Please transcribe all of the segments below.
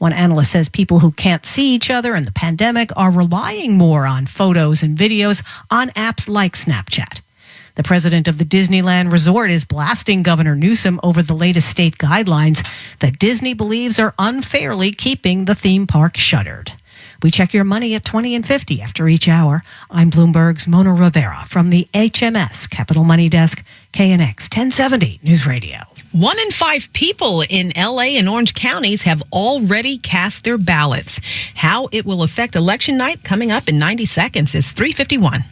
One analyst says people who can't see each other in the pandemic are relying more on photos and videos on apps like Snapchat. The president of the Disneyland Resort is blasting Governor Newsom over the latest state guidelines that Disney believes are unfairly keeping the theme park shuttered. We check your money at 20 and 50 after each hour. I'm Bloomberg's Mona Rivera from the HMS Capital Money Desk, KNX 1070 News Radio. 1 in 5 people in LA and Orange counties have already cast their ballots. How it will affect election night coming up in 90 seconds is 3:51.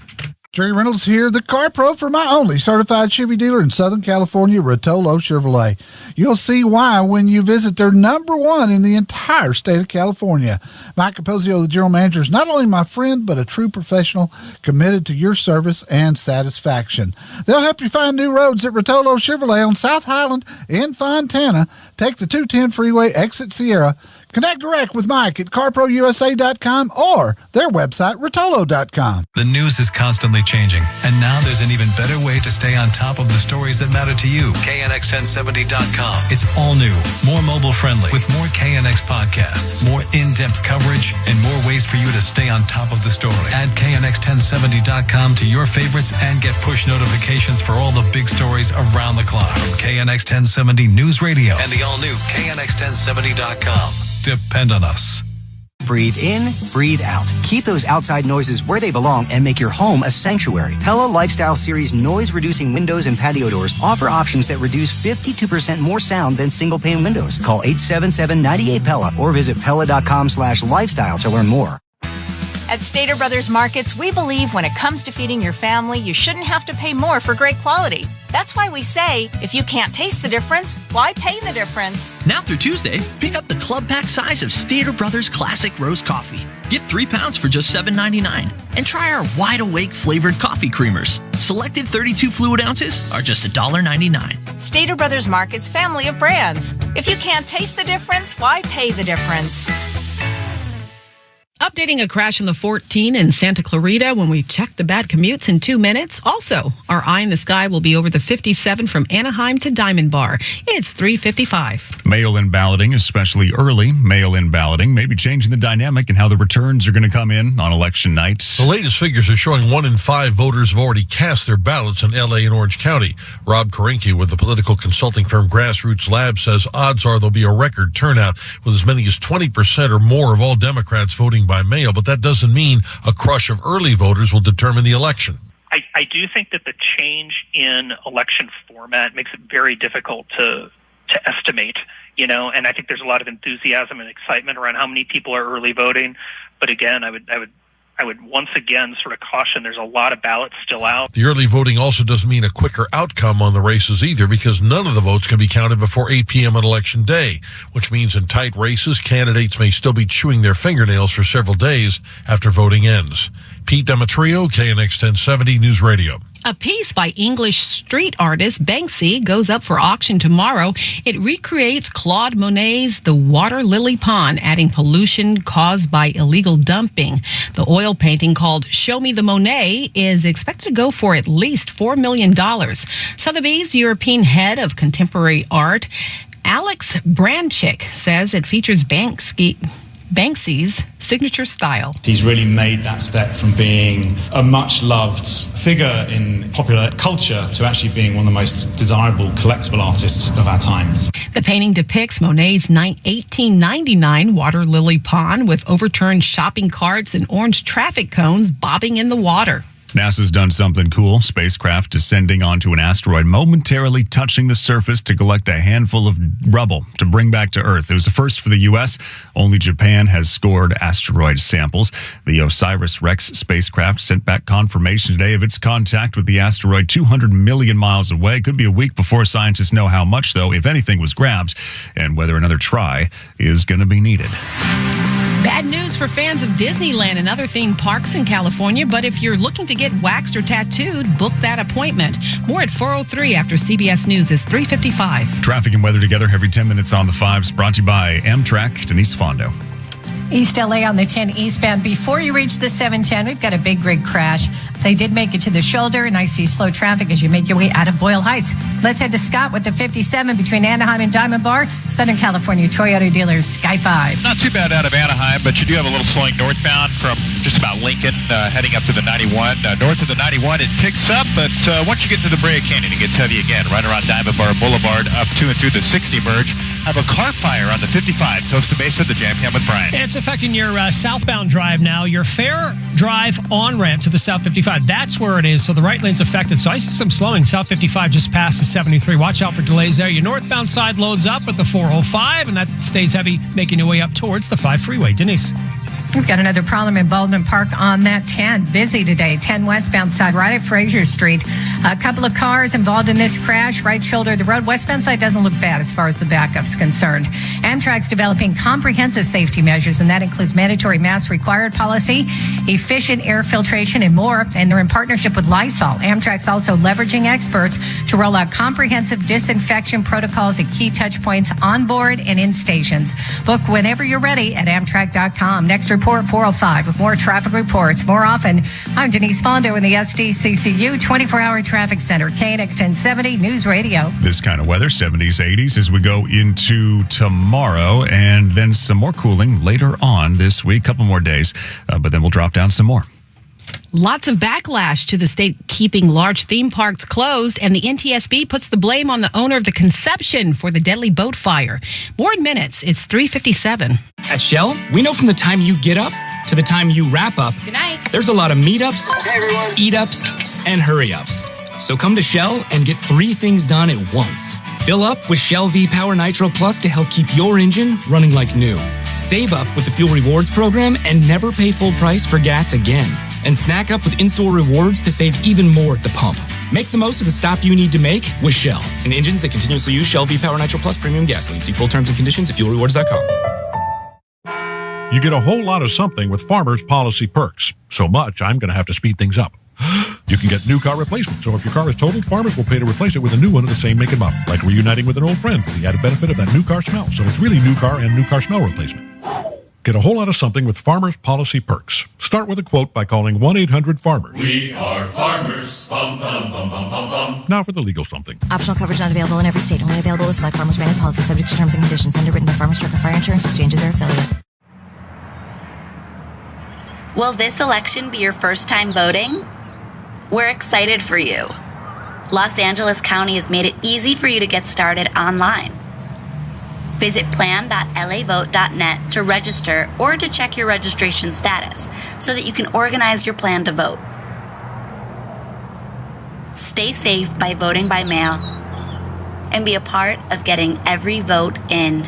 Jerry Reynolds here, the Car Pro for my only certified Chevy dealer in Southern California, Rotolo Chevrolet. You'll see why when you visit their #1 in the entire state of California. Mike Capozio, the general manager, is not only my friend, but a true professional committed to your service and satisfaction. They'll help you find new roads at Rotolo Chevrolet on South Highland in Fontana. Take the 210 freeway, exit Sierra. Connect direct with Mike at carprousa.com or their website, rotolo.com. The news is constantly changing, and now there's an even better way to stay on top of the stories that matter to you. KNX1070.com. It's all new, more mobile friendly, with more KNX podcasts, more in-depth coverage, and more ways for you to stay on top of the story. Add KNX1070.com to your favorites and get push notifications for all the big stories around the clock. From KNX 1070 News Radio and the all-new KNX1070.com. Depend on us. Breathe in, breathe out. Keep those outside noises where they belong and make your home a sanctuary. Pella Lifestyle Series noise-reducing windows and patio doors offer options that reduce 52% more sound than single-pane windows. Call 877-98-PELLA or visit Pella.com/lifestyle to learn more. At Stater Brothers Markets, we believe when it comes to feeding your family, you shouldn't have to pay more for great quality. That's why we say, if you can't taste the difference, why pay the difference? Now through Tuesday, pick up the club pack size of Stater Brothers Classic Roast Coffee. Get 3 pounds for just $7.99. And try our Wide Awake flavored coffee creamers. Selected 32 fluid ounces are just $1.99. Stater Brothers Markets, family of brands. If you can't taste the difference, why pay the difference? Updating a crash on the 14 in Santa Clarita when we check the bad commutes in 2 minutes. Also, our eye in the sky will be over the 57 from Anaheim to Diamond Bar. It's 3:55. Mail-in balloting, especially early mail-in balloting, may be changing the dynamic and how the returns are going to come in on election night. The latest figures are showing 1 in 5 voters have already cast their ballots in L.A. and Orange County. Rob Korinke with the political consulting firm Grassroots Lab says odds are there'll be a record turnout with as many as 20% or more of all Democrats voting by mail, but that doesn't mean a crush of early voters will determine the election. I do think that the change in election format makes it very difficult to estimate, and I think there's a lot of enthusiasm and excitement around how many people are early voting. But again, I would once again sort of caution there's a lot of ballots still out. The early voting also doesn't mean a quicker outcome on the races either, because none of the votes can be counted before 8 p.m. on Election Day, which means in tight races, candidates may still be chewing their fingernails for several days after voting ends. Pete Demetrio, KNX 1070 News Radio. A piece by English street artist Banksy goes up for auction tomorrow. It recreates Claude Monet's The Water Lily Pond, adding pollution caused by illegal dumping. The oil painting, called Show Me the Monet, is expected to go for at least $4 million. Sotheby's European head of contemporary art, Alex Branchik, says it features Banksy's signature style. He's really made that step from being a much-loved figure in popular culture to actually being one of the most desirable collectible artists of our times. The painting depicts Monet's 1899 water lily pond with overturned shopping carts and orange traffic cones bobbing in the water. NASA's done something cool. Spacecraft descending onto an asteroid, momentarily touching the surface to collect a handful of rubble to bring back to Earth. It was a first for the U.S. Only Japan has scored asteroid samples. The OSIRIS-REx spacecraft sent back confirmation today of its contact with the asteroid 200 million miles away. Could be a week before scientists know how much, though, if anything was grabbed, and whether another try is going to be needed. Bad news for fans of Disneyland and other theme parks in California, but if you're looking to get waxed or tattooed, book that appointment. More at 4:03 after CBS News is 3:55. Traffic and weather together every 10 minutes on the 5s, brought to you by Amtrak. Denise Fondo. East LA on the 10 eastbound. Before you reach the 710, we've got a big rig crash They did make it to the shoulder, and I see slow traffic as you make your way out of Boyle Heights. Let's head to Scott with the 57 between Anaheim and Diamond Bar. Southern California Toyota dealer Sky 5. Not too bad out of Anaheim, but you do have a little slowing northbound from just about Lincoln, heading up to the 91. North of the 91, it picks up, but once you get to the Brea Canyon, it gets heavy again, right around Diamond Bar Boulevard, up to and through the 60 merge. Have a car fire on the 55, Costa Mesa, the Jam Cam with Brian. And it's affecting your southbound drive now. Your Fair Drive on-ramp to the South 55. That's where it is, so the right lane's affected. So I see some slowing. South 55 just past the 73. Watch out for delays there. Your northbound side loads up with the 405, and that stays heavy, making your way up towards the 5 freeway. Denise. We've got another problem in Baldwin Park on that 10. Busy today. 10 westbound side, right at Fraser Street. A couple of cars involved in this crash. Right shoulder of the road. Westbound side doesn't look bad as far as the backup's concerned. Amtrak's developing comprehensive safety measures, and that includes mandatory mask required policy, efficient air filtration, and more. And they're in partnership with Lysol. Amtrak's also leveraging experts to roll out comprehensive disinfection protocols at key touch points on board and in stations. Book whenever you're ready at Amtrak.com. Next report 405 with more traffic reports more often. I'm Denise Fondo in the SDCCU 24-hour traffic center, KNX 1070 News Radio. This kind of weather, 70s, 80s, as we go into tomorrow, and then some more cooling later on this week. Couple more days, but then we'll drop down some more. Lots of backlash to the state keeping large theme parks closed, and the NTSB puts the blame on the owner of the Conception for the deadly boat fire. More in minutes. It's 3:57. At Shell, we know from the time you get up to the time you wrap up, Good night. there's a lot of meetups, eat-ups, and hurry-ups. So come to Shell and get 3 things done at once. Fill up with Shell V-Power Nitro Plus to help keep your engine running like new. Save up with the Fuel Rewards program and never pay full price for gas again. And snack up with in-store rewards to save even more at the pump. Make the most of the stop you need to make with Shell and engines that continuously use Shell V-Power Nitro Plus premium gasoline. See full terms and conditions at fuelrewards.com. You get a whole lot of something with Farmers Policy Perks. So much, I'm going to have to speed things up. You can get new car replacement. So if your car is totaled, Farmers will pay to replace it with a new one of the same make and model. Like reuniting with an old friend with the added benefit of that new car smell. So it's really new car and new car smell replacement. Get a whole lot of something with Farmers Policy Perks. Start with a quote by calling 1-800-FARMERS. We are farmers. Bum, bum, bum, bum, bum, bum. Now for the legal something. Optional coverage not available in every state. Only available with select Farmers branded policy subject to terms and conditions. Underwritten by Farmers Truck or Fire Insurance Exchanges or affiliate. Will this election be your first time voting? We're excited for you. Los Angeles County has made it easy for you to get started online. Visit plan.lavote.net to register or to check your registration status so that you can organize your plan to vote. Stay safe by voting by mail and be a part of getting every vote in.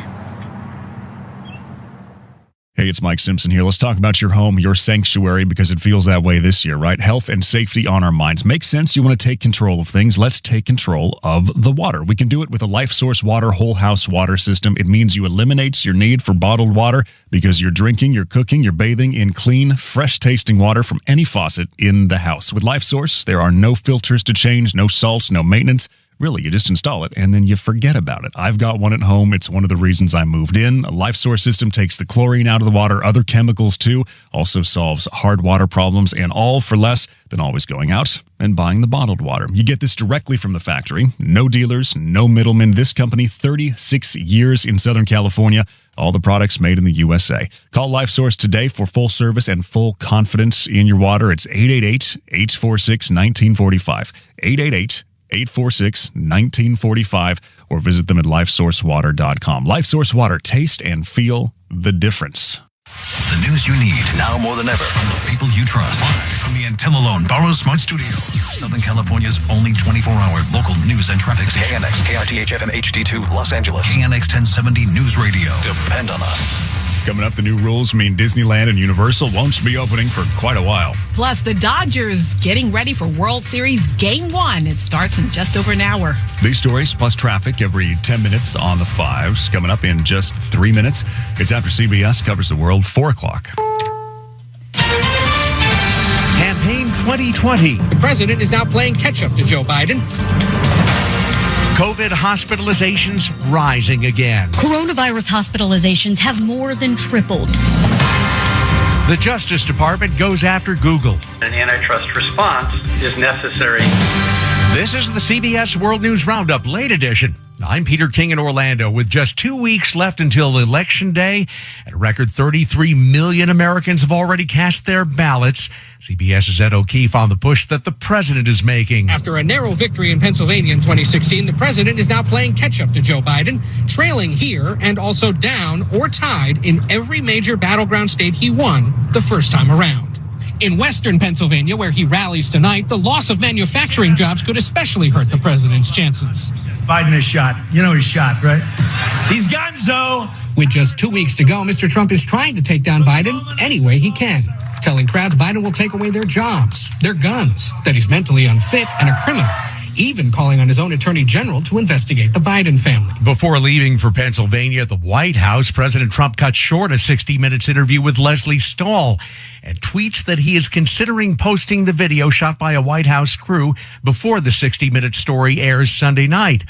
Hey, it's Mike Simpson here. Let's talk about your home, your sanctuary, because it feels that way this year, right? Health and safety on our minds. Makes sense. You want to take control of things. Let's take control of the water. We can do it with a LifeSource Water whole house water system. It means you eliminate your need for bottled water because you're drinking, you're cooking, you're bathing in clean, fresh-tasting water from any faucet in the house. With LifeSource, there are no filters to change, no salts, no maintenance. Really, you just install it and then you forget about it. I've got one at home. It's one of the reasons I moved in. A LifeSource system takes the chlorine out of the water, other chemicals too, also solves hard water problems, and all for less than always going out and buying the bottled water. You get this directly from the factory. No dealers, no middlemen. This company, 36 years in Southern California. All the products made in the USA. Call LifeSource today for full service and full confidence in your water. It's 888-846-1945. 888-846-1945, or visit them at lifesourcewater.com. LifeSource Water, taste and feel the difference. The news you need now more than ever from the people you trust. Live from the Antillalone Barrow Smart Studio, Southern California's only 24-hour local news and traffic station. KNX, KRTH FM HD2, Los Angeles. KNX 1070 News Radio. Depend on us. Coming up, the new rules mean Disneyland and Universal won't be opening for quite a while. Plus, the Dodgers getting ready for World Series Game 1. It starts in just over an hour. These stories plus traffic every 10 minutes on the 5s. Coming up in just 3 minutes. It's after CBS covers the world, 4 o'clock. Campaign 2020. The president is now playing catch-up to Joe Biden. COVID hospitalizations rising again. Coronavirus hospitalizations have more than tripled. The Justice Department goes after Google. An antitrust response is necessary. This is the CBS World News Roundup, late edition. I'm Peter King in Orlando. With just 2 weeks left until Election Day, and a record 33 million Americans have already cast their ballots. CBS's Ed O'Keefe on the push that the president is making. After a narrow victory in Pennsylvania in 2016, the president is now playing catch-up to Joe Biden, trailing here and also down or tied in every major battleground state he won the first time around. In western Pennsylvania, where he rallies tonight, the loss of manufacturing jobs could especially hurt the president's chances. Biden is shot. You know he's shot, right? He's gonzo. With just 2 weeks to go, Mr. Trump is trying to take down Biden any way he can, telling crowds Biden will take away their jobs, their guns, that he's mentally unfit and a criminal, even calling on his own attorney general to investigate the Biden family. Before leaving for Pennsylvania, the White House, President Trump cut short a 60 Minutes interview with Leslie Stahl and tweets that he is considering posting the video shot by a White House crew before the 60 Minutes story airs Sunday night.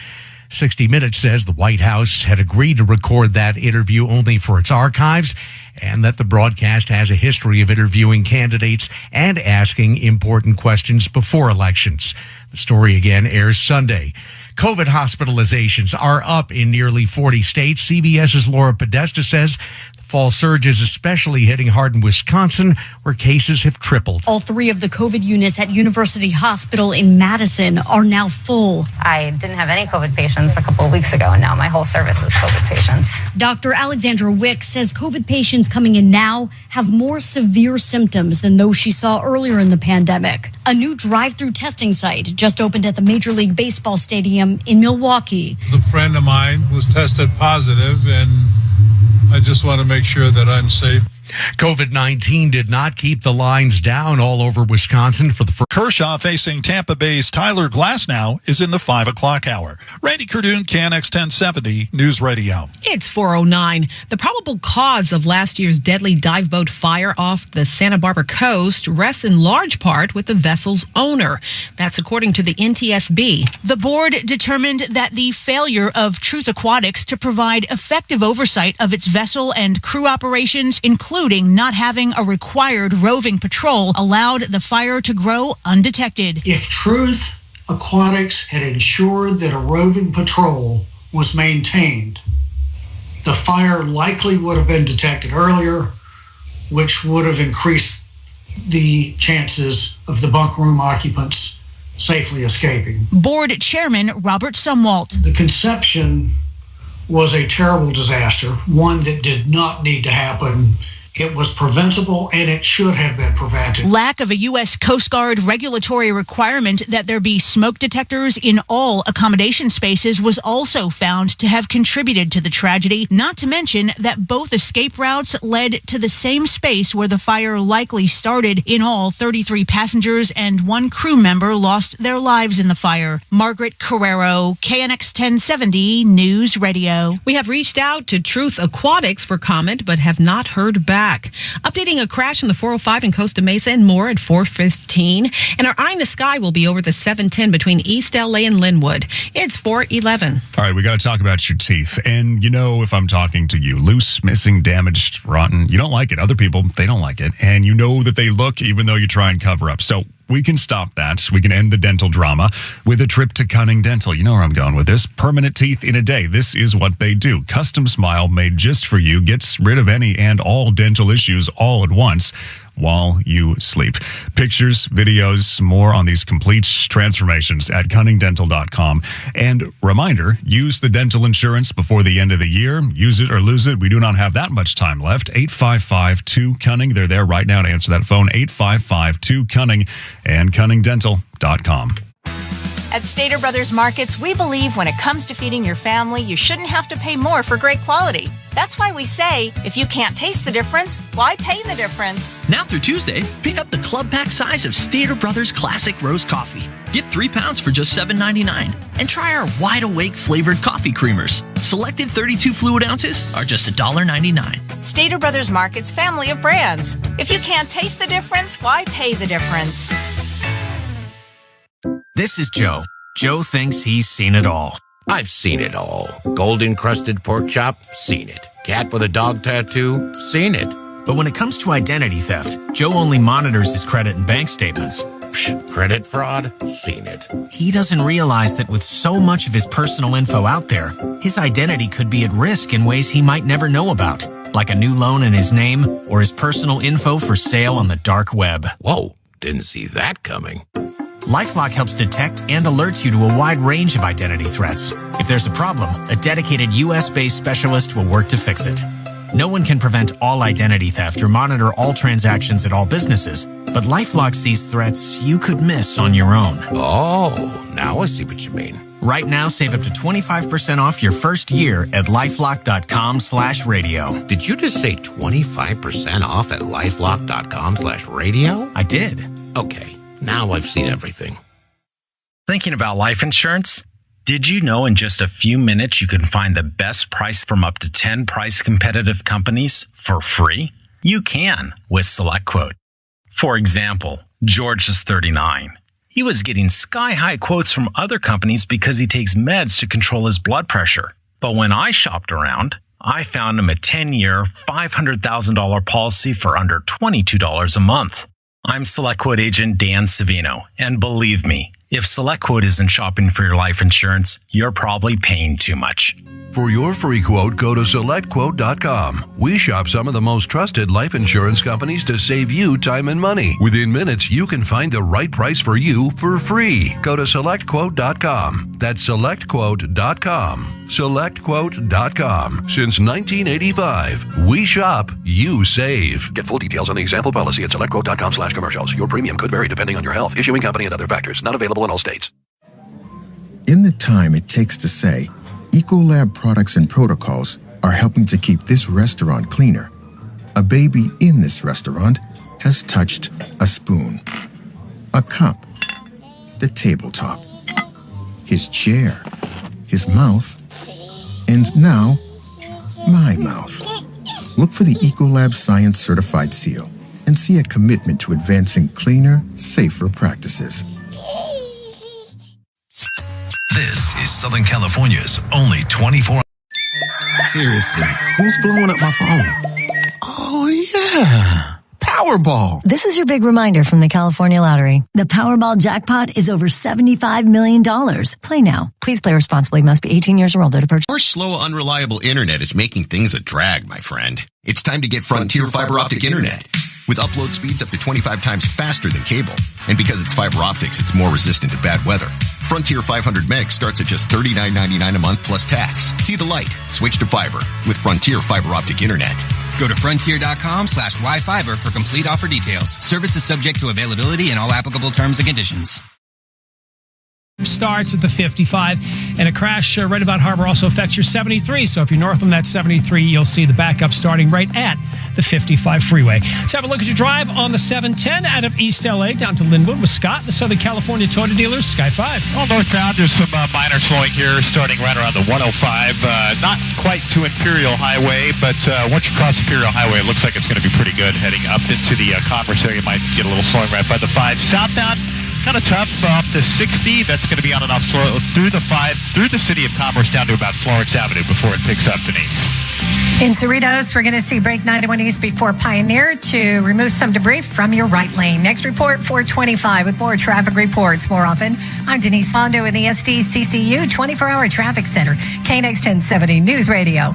60 Minutes says the White House had agreed to record that interview only for its archives, and that the broadcast has a history of interviewing candidates and asking important questions before elections. The story again airs Sunday. COVID hospitalizations are up in nearly 40 states. CBS's Laura Podesta says the fall surge is especially hitting hard in Wisconsin, where cases have tripled. All 3 of the COVID units at University Hospital in Madison are now full. I didn't have any COVID patients a couple of weeks ago, and now my whole service is COVID patients. Dr. Alexandra Wick says COVID patients coming in now have more severe symptoms than those she saw earlier in the pandemic. A new drive-through testing site just opened at the Major League Baseball stadium in Milwaukee. A friend of mine was tested positive, and I just want to make sure that I'm safe. COVID-19 did not keep the lines down all over Wisconsin for the first. Kershaw facing Tampa Bay's Tyler Glasnow is in the 5 o'clock hour. Randy Cardoon, KNX 1070 News Radio. It's 4:09. The probable cause of last year's deadly dive boat fire off the Santa Barbara coast rests in large part with the vessel's owner. That's according to the NTSB. The board determined that the failure of Truth Aquatics to provide effective oversight of its vessel and crew operations, including not having a required roving patrol, allowed the fire to grow undetected. If Truth Aquatics had ensured that a roving patrol was maintained, the fire likely would have been detected earlier, which would have increased the chances of the bunk room occupants safely escaping. Board Chairman Robert Sumwalt. The conception was a terrible disaster, one that did not need to happen. It was preventable, and it should have been prevented. Lack of a U.S. Coast Guard regulatory requirement that there be smoke detectors in all accommodation spaces was also found to have contributed to the tragedy, not to mention that both escape routes led to the same space where the fire likely started. In all, 33 passengers and 1 crew member lost their lives in the fire. Margaret Carrero, KNX 1070 News Radio. We have reached out to Truth Aquatics for comment, but have not heard back. Updating a crash on the 405 in Costa Mesa and more at 4:15. And our eye in the sky will be over the 710 between East LA and Linwood. It's 4:11. All right, we got to talk about your teeth. And you know, if I'm talking to you, loose, missing, damaged, rotten, you don't like it. Other people, they don't like it. And you know that they look even though you try and cover up. So we can stop that. We can end the dental drama with a trip to Cunning Dental. You know where I'm going with this. Permanent teeth in a day. This is what they do. Custom smile made just for you. Gets rid of any and all dental issues all at once while you sleep. Pictures, videos, more on these complete transformations at cunningdental.com. And reminder, use the dental insurance before the end of the year. Use it or lose it. We do not have that much time left. 855-2-CUNNING. They're there right now to answer that phone. 855-2-CUNNING and cunningdental.com. At Stater Brothers Markets, we believe when it comes to feeding your family, you shouldn't have to pay more for great quality. That's why we say, if you can't taste the difference, why pay the difference? Now through Tuesday, pick up the club pack size of Stater Brothers Classic Roast Coffee. Get 3 pounds for just $7.99. And try our Wide Awake flavored coffee creamers. Selected 32 fluid ounces are just $1.99. Stater Brothers Markets family of brands. If you can't taste the difference, why pay the difference? This is Joe. Joe thinks he's seen it all. I've seen it all. Golden crusted pork chop? Seen it. Cat with a dog tattoo? Seen it. But when it comes to identity theft, Joe only monitors his credit and bank statements. Credit fraud? Seen it. He doesn't realize that with so much of his personal info out there, his identity could be at risk in ways he might never know about, like a new loan in his name or his personal info for sale on the dark web. Whoa, didn't see that coming. LifeLock helps detect and alerts you to a wide range of identity threats. If there's a problem, a dedicated US-based specialist will work to fix it. No one can prevent all identity theft or monitor all transactions at all businesses, but LifeLock sees threats you could miss on your own. Oh, now I see what you mean. Right now, save up to 25% off your first year at LifeLock.com/radio. Did you just say 25% off at LifeLock.com/radio? I did. Okay, now I've seen everything. Thinking about life insurance? Did you know in just a few minutes you can find the best price from up to 10 price competitive companies for free? You can with SelectQuote. For example, George is 39. He was getting sky-high quotes from other companies because he takes meds to control his blood pressure. But when I shopped around, I found him a 10-year, $500,000 policy for under $22 a month. I'm SelectQuote agent Dan Savino, and believe me, if SelectQuote isn't shopping for your life insurance, you're probably paying too much. For your free quote, go to SelectQuote.com. We shop some of the most trusted life insurance companies to save you time and money. Within minutes, you can find the right price for you for free. Go to SelectQuote.com. That's SelectQuote.com. SelectQuote.com. Since 1985, we shop, you save. Get full details on the example policy at SelectQuote.com/commercials. Your premium could vary depending on your health, issuing company, and other factors. Not available in all states. In the time it takes to say, Ecolab products and protocols are helping to keep this restaurant cleaner. A baby in this restaurant has touched a spoon, a cup, the tabletop, his chair, his mouth, and now, my mouth. Look for the Ecolab Science Certified seal and see a commitment to advancing cleaner, safer practices. This is Southern California's only 24. Seriously, who's blowing up my phone? Oh, yeah. Powerball. This is your big reminder from the California Lottery. The Powerball jackpot is over $75 million. Play now. Please play responsibly. Must be 18 years or older to purchase. Your slow, unreliable internet is making things a drag, my friend. It's time to get Frontier Fiber Optic Internet. With upload speeds up to 25 times faster than cable. And because it's fiber optics, it's more resistant to bad weather. Frontier 500 meg starts at just $39.99 a month plus tax. See the light. Switch to fiber with Frontier Fiber Optic Internet. Go to frontier.com/yfiber for complete offer details. Service is subject to availability and all applicable terms and conditions. Starts at the 55, and a crash right about Harbor also affects your 73. So if you're north on that 73, you'll see the backup starting right at the 55 freeway. Let's have a look at your drive on the 710 out of East LA down to Linwood with Scott, the Southern California Toyota dealers, Sky 5. Well, northbound, there's some minor slowing here starting right around the 105. Not quite to Imperial Highway, but once you cross Imperial Highway, it looks like it's going to be pretty good heading up into the Commerce area. You might get a little slowing right by the 5. Southbound, kind of tough up to 60. That's going to be on and off slow through the 5, through the city of Commerce down to about Florence Avenue before it picks up, Denise. In Cerritos, we're going to see break 91 East before Pioneer to remove some debris from your right lane. Next report, 425 with more traffic reports more often. I'm Denise Fondo in the SDCCU 24-hour traffic center, KNX 1070 News Radio.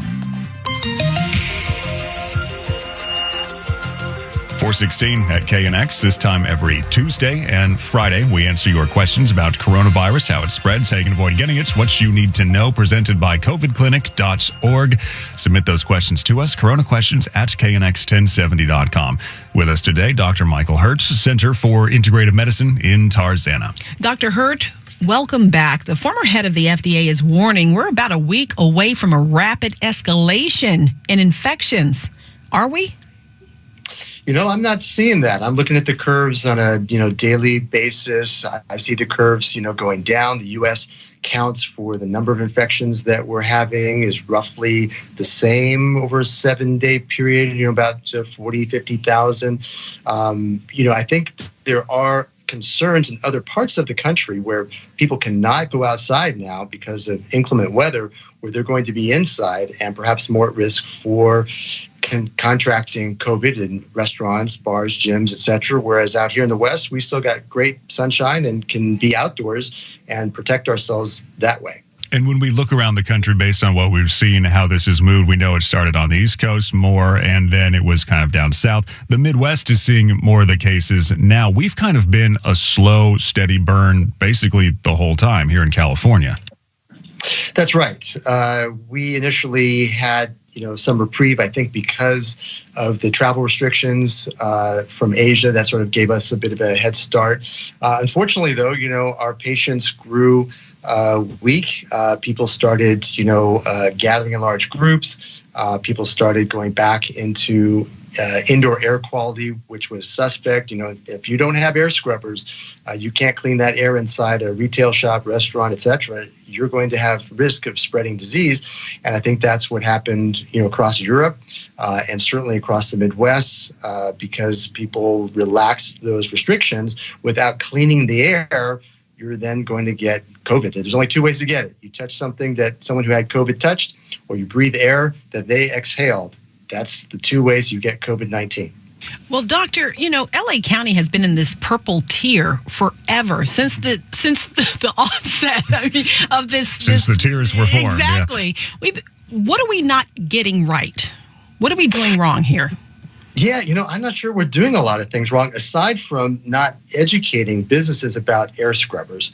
416 at KNX. This time every Tuesday and Friday, we answer your questions about coronavirus, how it spreads, how you can avoid getting it, what you need to know, presented by covidclinic.org. Submit those questions to us, coronaquestions at knx1070.com. With us today, Dr. Michael Hurt, Center for Integrative Medicine in Tarzana. Dr. Hurt, welcome back. The former head of the FDA is warning we're about a week away from a rapid escalation in infections. Are we? You know, I'm not seeing that. I'm looking at the curves on a, daily basis. I see the curves, going down. The U.S. counts for the number of infections that we're having is roughly the same over a 7-day period, about 40, 50,000. I think there are concerns in other parts of the country where people cannot go outside now because of inclement weather, where they're going to be inside and perhaps more at risk for contracting COVID in restaurants, bars, gyms, etc. Whereas out here in the West, we still got great sunshine and can be outdoors and protect ourselves that way. And when we look around the country based on what we've seen, how this has moved, we know it started on the East Coast more, and then it was kind of down south. The Midwest is seeing more of the cases now. We've kind of been a slow, steady burn basically the whole time here in California. That's right. We initially had some reprieve, I think, because of the travel restrictions from Asia. That sort of gave us a bit of a head start. Unfortunately, though, our patients grew weak. People started, gathering in large groups. People started going back into indoor air quality, which was suspect. If you don't have air scrubbers, you can't clean that air inside a retail shop, restaurant, etc. You're going to have risk of spreading disease. And I think that's what happened, across Europe and certainly across the Midwest because people relaxed those restrictions without cleaning the air. You're then going to get COVID. There's only two ways to get it. You touch something that someone who had COVID touched, or you breathe air that they exhaled. That's the two ways you get COVID-19. Well, Doctor, LA County has been in this purple tier forever since the onset of this. Since the tiers were formed. Exactly. Yeah. What are we not getting right? What are we doing wrong here? Yeah, I'm not sure we're doing a lot of things wrong, aside from not educating businesses about air scrubbers,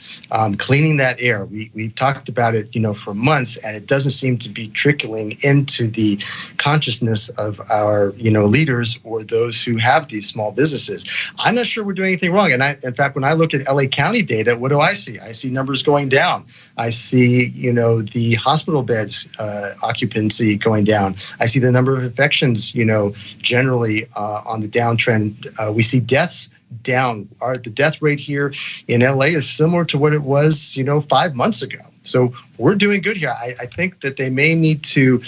cleaning that air. We've talked about it, for months, and it doesn't seem to be trickling into the consciousness of our, leaders or those who have these small businesses. I'm not sure we're doing anything wrong. And in fact, when I look at LA County data, what do I see? I see numbers going down. I see, the hospital beds occupancy going down. I see the number of infections, generally on the downtrend. We see deaths down. The death rate here in LA is similar to what it was, 5 months ago. So we're doing good here. I think that they may need to,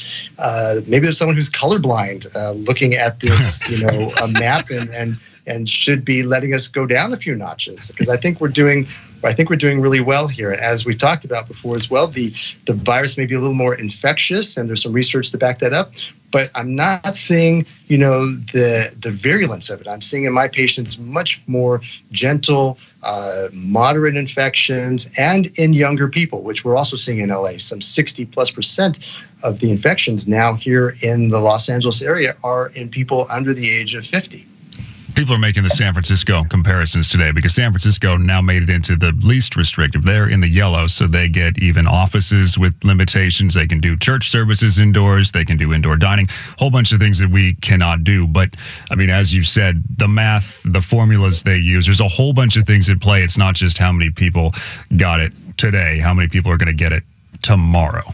maybe there's someone who's colorblind looking at this, a map and should be letting us go down a few notches, because I think we're doing really well here. And as we talked about before as well, the virus may be a little more infectious, and there's some research to back that up. But I'm not seeing, the virulence of it. I'm seeing in my patients much more gentle, moderate infections, and in younger people, which we're also seeing in LA. Some 60+% of the infections now here in the Los Angeles area are in people under the age of 50. People are making the San Francisco comparisons today because San Francisco now made it into the least restrictive. They're in the yellow, so they get even offices with limitations. They can do church services indoors. They can do indoor dining, a whole bunch of things that we cannot do. But, as you said, the math, the formulas they use, there's a whole bunch of things at play. It's not just how many people got it today, how many people are going to get it tomorrow.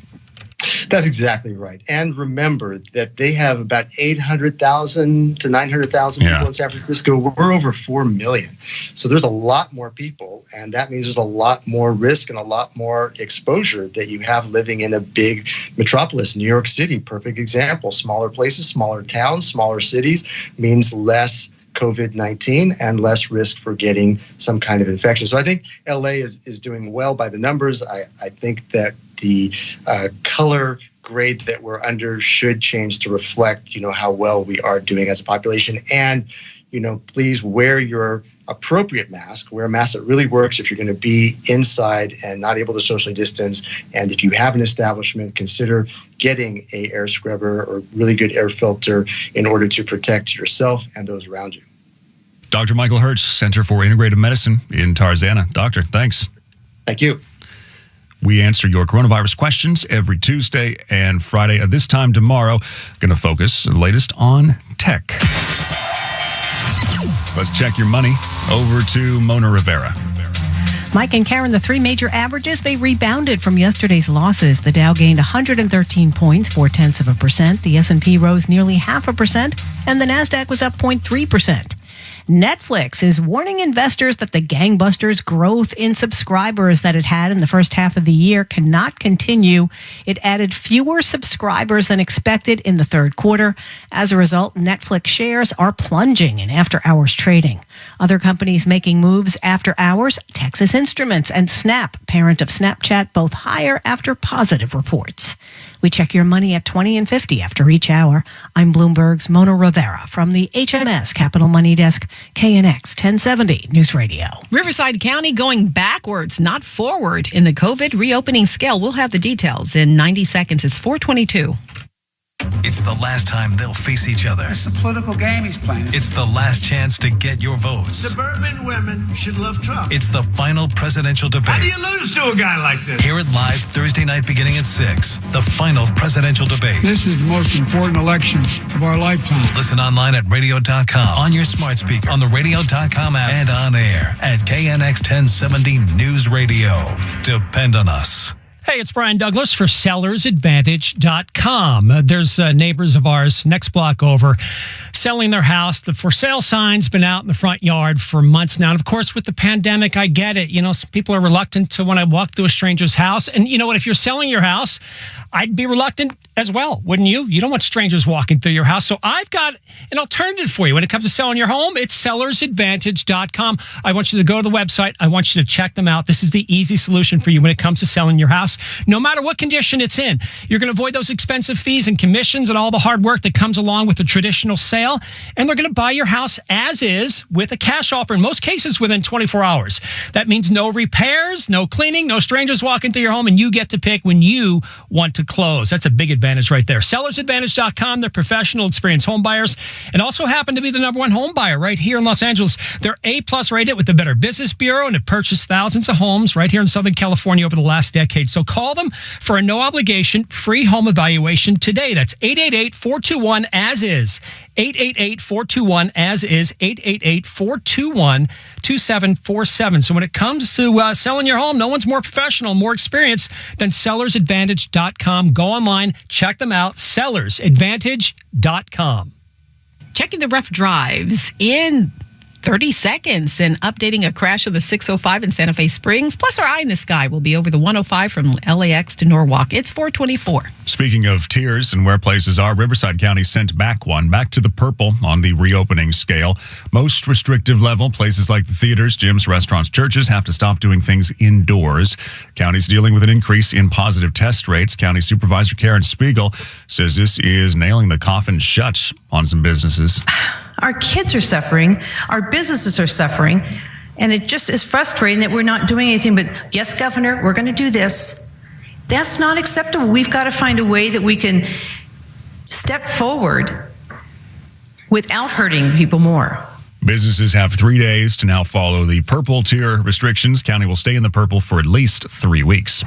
That's exactly right. And remember that they have about 800,000 to 900,000 people in San Francisco. We're over 4 million. So there's a lot more people, and that means there's a lot more risk and a lot more exposure that you have living in a big metropolis. New York City, perfect example. Smaller places, smaller towns, smaller cities means less COVID-19 and less risk for getting some kind of infection. So I think LA is doing well by the numbers. I think that the color grade that we're under should change to reflect, how well we are doing as a population. And, please wear your appropriate mask. Wear a mask that really works if you're going to be inside and not able to socially distance. And if you have an establishment, consider getting a air scrubber or really good air filter in order to protect yourself and those around you. Dr. Michael Hertz, Center for Integrative Medicine in Tarzana. Doctor, thanks. Thank you. We answer your coronavirus questions every Tuesday and Friday. At this time tomorrow, going to focus the latest on tech. Let's check your money. Over to Mona Rivera. Mike and Karen, the three major averages, they rebounded from yesterday's losses. The Dow gained 113 points, 0.4%. The S&P rose nearly 0.5%, and the Nasdaq was up 0.3%. Netflix is warning investors that the gangbusters growth in subscribers that it had in the first half of the year cannot continue. It added fewer subscribers than expected in the third quarter. As a result, Netflix shares are plunging in after-hours trading. Other companies making moves after hours, Texas Instruments and Snap, parent of Snapchat, both higher after positive reports. We check your money at 20 and 50 after each hour. I'm Bloomberg's Mona Rivera from the HMS Capital Money Desk, KNX 1070 News Radio. Riverside County going backwards, not forward in the COVID reopening scale. We'll have the details in 90 seconds. It's 4:22. It's the last time they'll face each other. It's a political game he's playing. It's the last chance to get your votes. Suburban women should love Trump. It's the final presidential debate. How do you lose to a guy like this? Hear it live Thursday night beginning at 6. The final presidential debate. This is the most important election of our lifetime. Listen online at radio.com, on your smart speaker, on the radio.com app, and on air at KNX 1070 News Radio. Depend on us. Hey, it's Brian Douglas for sellersadvantage.com. There's neighbors of ours next block over selling their house. The for sale sign's been out in the front yard for months now. And of course, with the pandemic, I get it. You know, some people are reluctant to when I walk through a stranger's house. And you know what? If you're selling your house, I'd be reluctant as well, wouldn't you? You don't want strangers walking through your house. So I've got an alternative for you. When it comes to selling your home, it's sellersadvantage.com. I want you to go to the website. I want you to check them out. This is the easy solution for you when it comes to selling your house. No matter what condition it's in, you're going to avoid those expensive fees and commissions and all the hard work that comes along with a traditional sale. And they're going to buy your house as is with a cash offer, in most cases within 24 hours. That means no repairs, no cleaning, no strangers walking through your home, and you get to pick when you want to close. That's a big advantage right there. Sellersadvantage.com. They're professional, experienced home buyers and also happen to be the #1 home buyer right here in Los Angeles. They're A+ rated with the Better Business Bureau and have purchased thousands of homes right here in Southern California over the last decade. So call them for a no-obligation free home evaluation today. That's 888-421-AS-IS. 888-421-AS-IS. 888-421-2747. So when it comes to selling your home, no one's more professional, more experienced than sellersadvantage.com. Go online, check them out, sellersadvantage.com. Checking the rough drives in 30 seconds and updating a crash of the 605 in Santa Fe Springs. Plus, our eye in the sky will be over the 105 from LAX to Norwalk. It's 424. Speaking of tiers and where places are, Riverside County sent back to the purple on the reopening scale. Most restrictive level, places like the theaters, gyms, restaurants, churches have to stop doing things indoors. County's dealing with an increase in positive test rates. County Supervisor Karen Spiegel says this is nailing the coffin shut on some businesses. Our kids are suffering, our businesses are suffering, and it just is frustrating that we're not doing anything but, yes, Governor, we're going to do this. That's not acceptable. We've got to find a way that we can step forward without hurting people more. Businesses have 3 days to now follow the purple tier restrictions. County will stay in the purple for at least 3 weeks.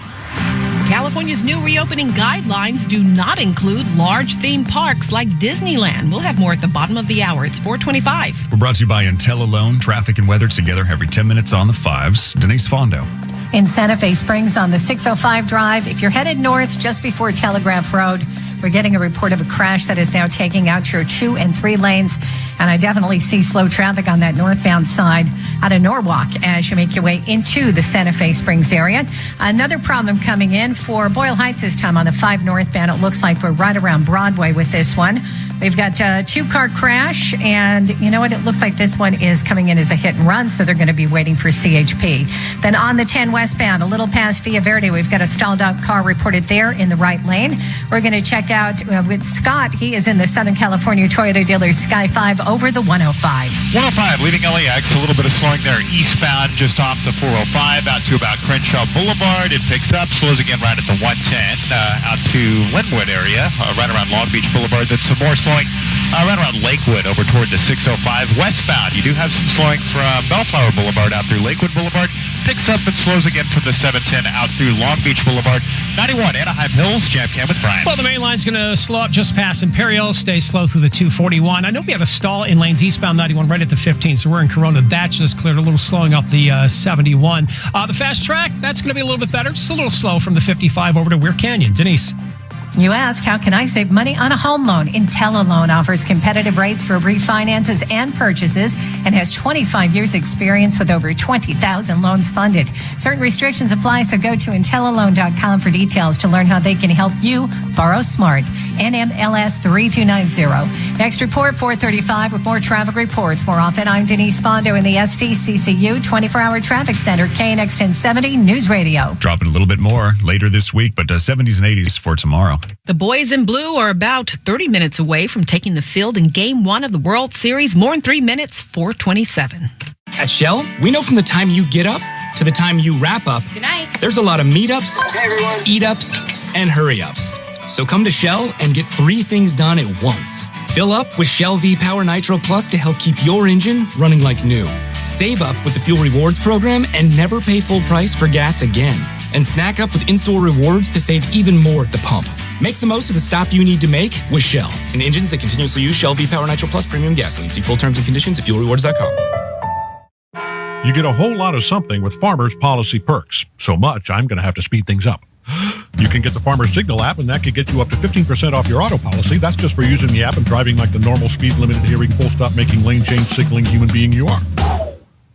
California's new reopening guidelines do not include large theme parks like Disneyland. We'll have more at the bottom of the hour. It's 425. We're brought to you by IntelliLoan. Traffic and weather together every 10 minutes on the 5s. Denise Fondo. In Santa Fe Springs on the 605 drive, if you're headed north just before Telegraph Road, we're getting a report of a crash that is now taking out your 2 and 3 lanes. And I definitely see slow traffic on that northbound side out of Norwalk as you make your way into the Santa Fe Springs area. Another problem coming in for Boyle Heights this time on the 5 northbound. It looks like we're right around Broadway with this one. We've got a 2-car crash, and you know what? It looks like this one is coming in as a hit and run, so they're going to be waiting for CHP. Then on the 10 westbound, a little past Villa Verde, we've got a stalled out car reported there in the right lane. We're going to check out with Scott. He is in the Southern California Toyota dealer Sky 5 over the 105. 105 leaving LAX, a little bit of slowing there eastbound just off the 405 out to about Crenshaw Boulevard. It picks up, slows again right at the 110 out to Linwood area, right around Long Beach Boulevard. Then some more slowing right around Lakewood over toward the 605 westbound. You do have some slowing from Bellflower Boulevard out through Lakewood Boulevard. Picks up and slows again from the 710 out through Long Beach Boulevard. 91 Anaheim Hills. Jam Cam with Brian. Well, the main line's going to slow up just past Imperial. Stay slow through the 241. I know we have a stall in lanes eastbound 91 right at the 15, so we're in Corona. That's just cleared, a little slowing up the 71. The fast track, that's going to be a little bit better. Just a little slow from the 55 over to Weir Canyon. Denise. You asked, how can I save money on a home loan? IntelliLoan offers competitive rates for refinances and purchases and has 25 years experience with over 20,000 loans funded. Certain restrictions apply, so go to IntelliLoan.com for details to learn how they can help you borrow smart. NMLS 3290. Next report, 435 with more traffic reports. More often, I'm Denise Fondo in the SDCCU 24-hour traffic center, KNX 1070 News Radio. Dropping a little bit more later this week, but 70s and 80s for tomorrow. The boys in blue are about 30 minutes away from taking the field in Game 1 of the World Series. More in 3 minutes, 4:27. At Shell, we know from the time you get up to the time you wrap up, good night, there's a lot of meetups, eat-ups, and hurry-ups. So come to Shell and get 3 things done at once. Fill up with Shell V-Power Nitro Plus to help keep your engine running like new. Save up with the Fuel Rewards program and never pay full price for gas again. And snack up with in-store rewards to save even more at the pump. Make the most of the stop you need to make with Shell. And engines that continuously use Shell V-Power Nitro Plus premium gasoline. See full terms and conditions at fuelrewards.com. You get a whole lot of something with Farmers Policy Perks. So much, I'm going to have to speed things up. You can get the Farmers Signal app, and that could get you up to 15% off your auto policy. That's just for using the app and driving like the normal speed limit adhering, full stop making, lane change signaling human being you are.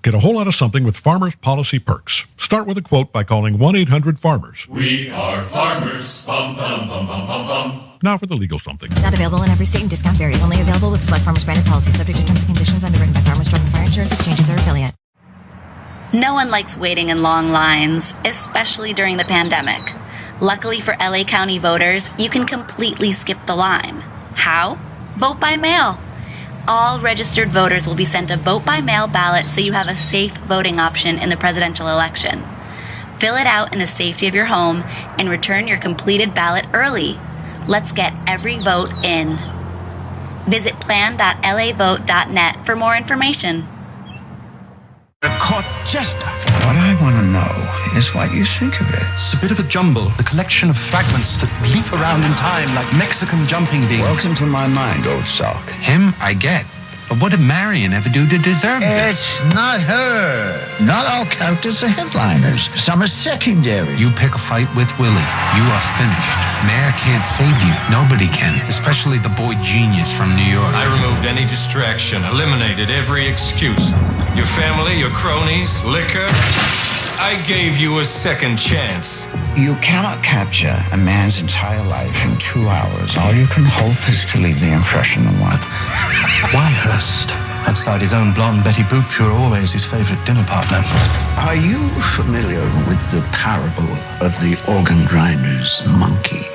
Get a whole lot of something with Farmers Policy Perks. Start with a quote by calling 1-800-FARMERS. We are farmers. Bum, bum, bum, bum, bum, bum. Now for the legal something. Not available in every state and discount varies. Only available with select Farmers branded policy. Subject to terms and conditions. Underwritten by Farmers Drug and Fire Insurance Exchanges or affiliate. No one likes waiting in long lines, especially during the pandemic. Luckily for LA County voters, you can completely skip the line. How? Vote by mail. All registered voters will be sent a vote-by-mail ballot so you have a safe voting option in the presidential election. Fill it out in the safety of your home and return your completed ballot early. Let's get every vote in. Visit plan.lavote.net for more information. Caught Jester. What I want to know is what you think of it. It's a bit of a jumble, a collection of fragments that leap around in time like Mexican jumping beans. Welcome to my mind, old sock. Him, I get. But what did Marion ever do to deserve this? It's not her. Not all characters are headliners. Some are secondary. You pick a fight with Willie, you are finished. Mayor can't save you. Nobody can, especially the boy genius from New York. I removed any distraction, eliminated every excuse. Your family, your cronies, liquor. I gave you a second chance. You cannot capture a man's entire life in 2 hours. All you can hope is to leave the impression of one. Why Hurst? Outside his own blonde Betty Boop, you're always his favorite dinner partner. Are you familiar with the parable of the organ grinder's monkey?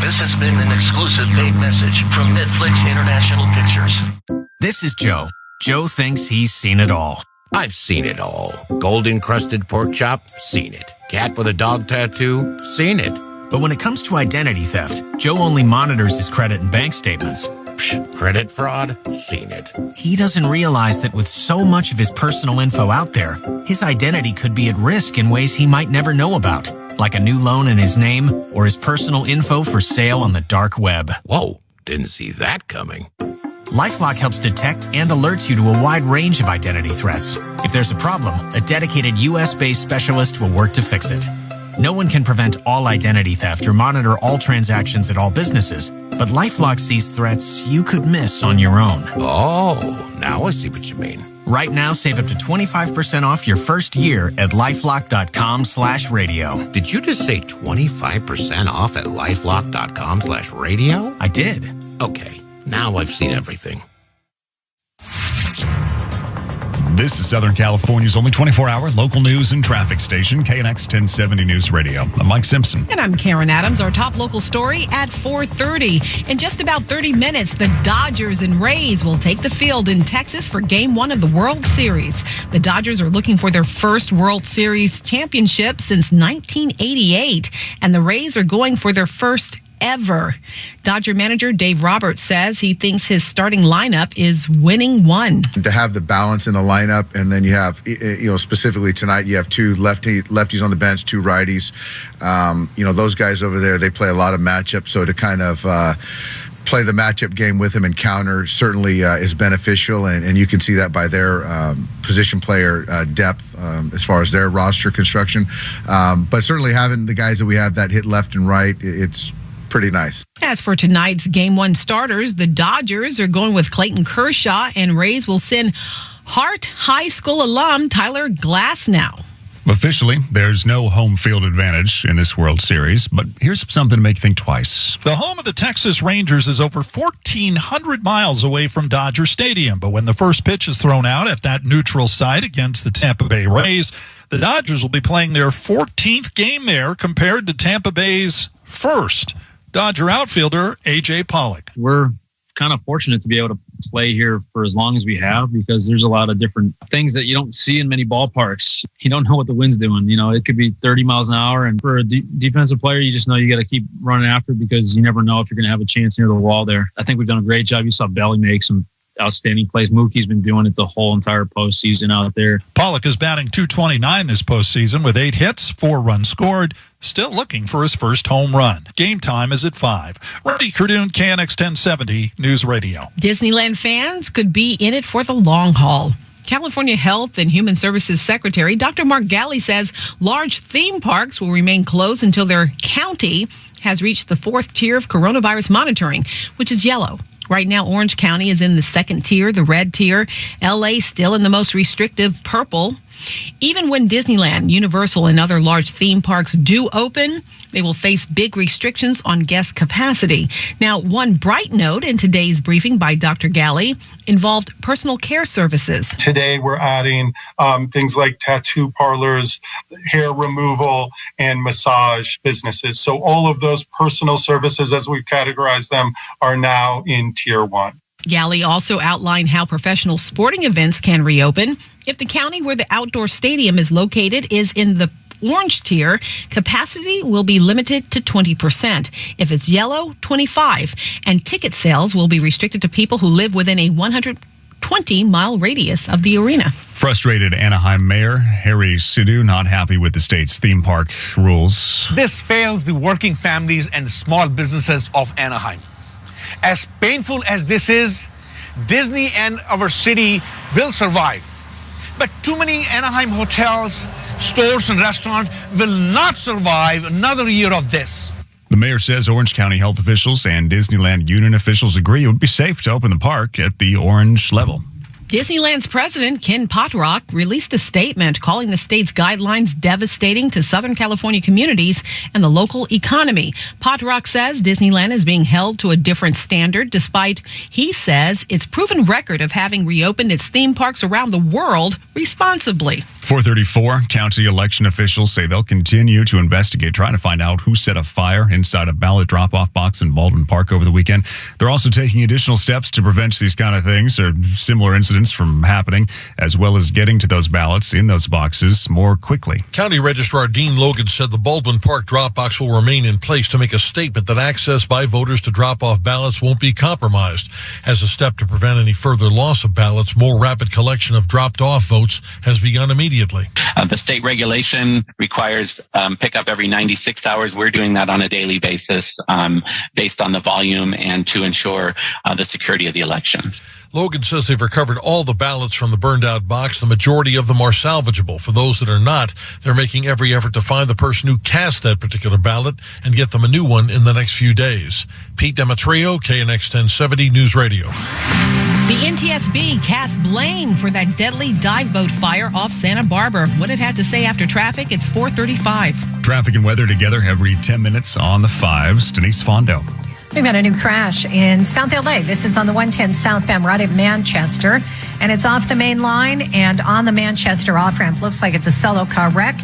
This has been an exclusive paid message from Netflix International Pictures. This is Joe. Joe thinks he's seen it all. I've seen it all. Gold-encrusted pork chop? Seen it. Cat with a dog tattoo? Seen it. But when it comes to identity theft, Joe only monitors his credit and bank statements. Credit fraud? Seen it. He doesn't realize that with so much of his personal info out there, his identity could be at risk in ways he might never know about, like a new loan in his name or his personal info for sale on the dark web. Whoa, didn't see that coming. LifeLock helps detect and alerts you to a wide range of identity threats. If there's a problem, a dedicated U.S.-based specialist will work to fix it. No one can prevent all identity theft or monitor all transactions at all businesses, but LifeLock sees threats you could miss on your own. Oh, now I see what you mean. Right now, save up to 25% off your first year at LifeLock.com/radio. Did you just say 25% off at LifeLock.com/radio? I did. Okay. Now I've seen everything. This is Southern California's only 24-hour local news and traffic station, KNX 1070 News Radio. I'm Mike Simpson. And I'm Karen Adams. Our top local story at 4:30. In just about 30 minutes, the Dodgers and Rays will take the field in Texas for Game 1 of the World Series. The Dodgers are looking for their first World Series championship since 1988, and the Rays are going for their first ever. Dodger manager Dave Roberts says he thinks his starting lineup is winning one. To have the balance in the lineup, and then you have, specifically tonight, you have two lefties on the bench, two righties. Those guys over there, they play a lot of matchups, so to kind of play the matchup game with them and counter certainly is beneficial, and you can see that by their position player depth as far as their roster construction. But certainly having the guys that we have that hit left and right, it's pretty nice. As for tonight's Game 1 starters, the Dodgers are going with Clayton Kershaw, and Rays will send Hart High School alum Tyler Glasnow. Officially, there's no home field advantage in this World Series, but here's something to make you think twice. The home of the Texas Rangers is over 1,400 miles away from Dodger Stadium, but when the first pitch is thrown out at that neutral site against the Tampa Bay Rays, The Dodgers will be playing their 14th game there compared to Tampa Bay's first. Dodger outfielder A.J. Pollock. We're kind of fortunate to be able to play here for as long as we have, because there's a lot of different things that you don't see in many ballparks. You don't know what the wind's doing. You know, it could be 30 miles an hour. And for a defensive player, you just know you got to keep running after, because you never know if you're going to have a chance near the wall there. I think we've done a great job. You saw Belly make some outstanding plays. Mookie's been doing it the whole entire postseason out there. Pollock is batting .229 this postseason with 8 hits, 4 runs scored. Still looking for his first home run. Game time is at 5. Randy Cardoon, KNX 1070 News Radio. Disneyland fans could be in it for the long haul. California Health and Human Services Secretary Dr. Mark Ghaly says large theme parks will remain closed until their county has reached the 4th tier of coronavirus monitoring, which is yellow. Right now, Orange County is in the 2nd tier, the red tier. LA still in the most restrictive purple. Even when Disneyland, Universal, and other large theme parks do open, they will face big restrictions on guest capacity. Now, one bright note in today's briefing by Dr. Ghaly involved personal care services. Today, we're adding things like tattoo parlors, hair removal, and massage businesses. So all of those personal services, as we've categorized them, are now in Tier 1. Ghaly also outlined how professional sporting events can reopen. If the county where the outdoor stadium is located is in the orange tier, capacity will be limited to 20%. If it's yellow, 25%. And ticket sales will be restricted to people who live within a 120-mile radius of the arena. Frustrated Anaheim Mayor Harry Sidhu not happy with the state's theme park rules. This fails the working families and small businesses of Anaheim. As painful as this is, Disney and our city will survive. But too many Anaheim hotels, stores, and restaurants will not survive another year of this. The mayor says Orange County health officials and Disneyland union officials agree it would be safe to open the park at the orange level. Disneyland's president, Ken Potrock, released a statement calling the state's guidelines devastating to Southern California communities and the local economy. Potrock says Disneyland is being held to a different standard, despite, he says, its proven record of having reopened its theme parks around the world responsibly. 434 county election officials say they'll continue to investigate, trying to find out who set a fire inside a ballot drop-off box in Baldwin Park over the weekend. They're also taking additional steps to prevent these kind of things or similar incidents from happening, as well as getting to those ballots in those boxes more quickly. County Registrar Dean Logan said the Baldwin Park drop box will remain in place to make a statement that access by voters to drop off ballots won't be compromised. As a step to prevent any further loss of ballots, more rapid collection of dropped off votes has begun immediately. The state regulation requires pickup every 96 hours. We're doing that on a daily basis based on the volume and to ensure the security of the elections. Logan says they've recovered all the ballots from the burned out box. The majority of them are salvageable. For those that are not, they're making every effort to find the person who cast that particular ballot and get them a new one in the next few days. Pete Demetrio, KNX 1070 News Radio. The NTSB cast blame for that deadly dive boat fire off Santa Barbara. What it had to say after traffic, it's 4:35. Traffic and weather together every 10 minutes on the 5s. Denise Fondo. We've got a new crash in South LA. This is on the 110 southbound right at Manchester, and it's off the main line and on the Manchester off-ramp. Looks like it's a solo car wreck.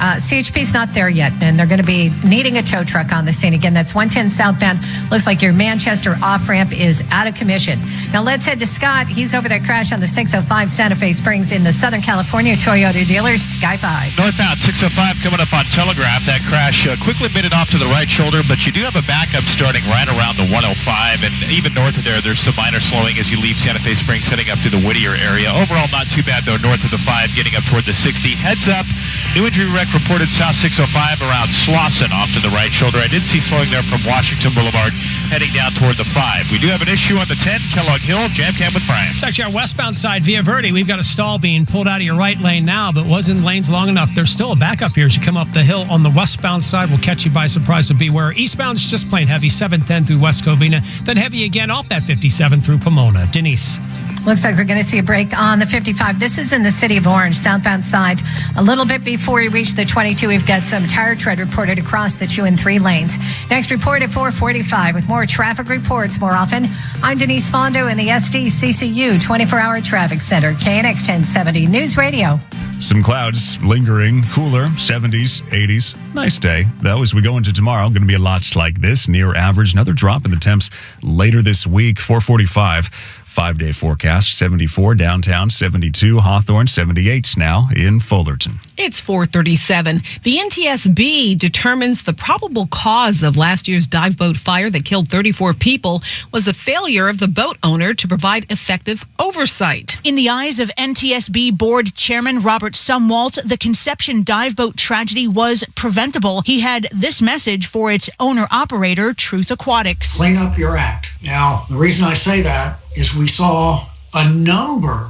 CHP's not there yet, and they're going to be needing a tow truck on the scene. Again, that's 110 southbound. Looks like your Manchester off-ramp is out of commission. Now let's head to Scott. He's over that crash on the 605 Santa Fe Springs in the Southern California Toyota dealers, Sky 5. Northbound 605 coming up on Telegraph. That crash quickly made it off to the right shoulder, but you do have a backup starting right around the 105, and even north of there, there's some minor slowing as you leave Santa Fe Springs heading up to the Whittier area. Overall, not too bad, though, north of the 5, getting up toward the 60. Heads up, new injury wreck reported south 605 around Slauson off to the right shoulder. I did see slowing there from Washington Boulevard heading down toward the 5. We do have an issue on the 10, Kellogg Hill. Jam Cam with Brian. It's actually our westbound side, Via Verde. We've got a stall being pulled out of your right lane now, but wasn't lanes long enough. There's still a backup here as you come up the hill on the westbound side. Will catch you by surprise, so beware. Eastbound's just plain heavy, 710 through West Covina, then heavy again off that 57 through Pomona. Denise. Looks like we're going to see a break on the 55. This is in the city of Orange, southbound side. A little bit before you reach the 22, we've got some tire tread reported across the 2 and 3 lanes. Next report at 4:45 with more traffic reports more often. I'm Denise Fondo in the SDCCU 24-hour traffic center, KNX 1070 News Radio. Some clouds lingering, cooler, 70s, 80s. Nice day, though, as we go into tomorrow. Going to be a lot like this, near average. Another drop in the temps later this week, 445. 5-day forecast, 74 downtown, 72 Hawthorne, 78 now in Fullerton. It's 4:37. The NTSB determines the probable cause of last year's dive boat fire that killed 34 people was the failure of the boat owner to provide effective oversight. In the eyes of NTSB Board Chairman Robert Sumwalt, the Conception dive boat tragedy was preventable. He had this message for its owner-operator, Truth Aquatics. Clean up your act. Now, the reason I say that is we saw a number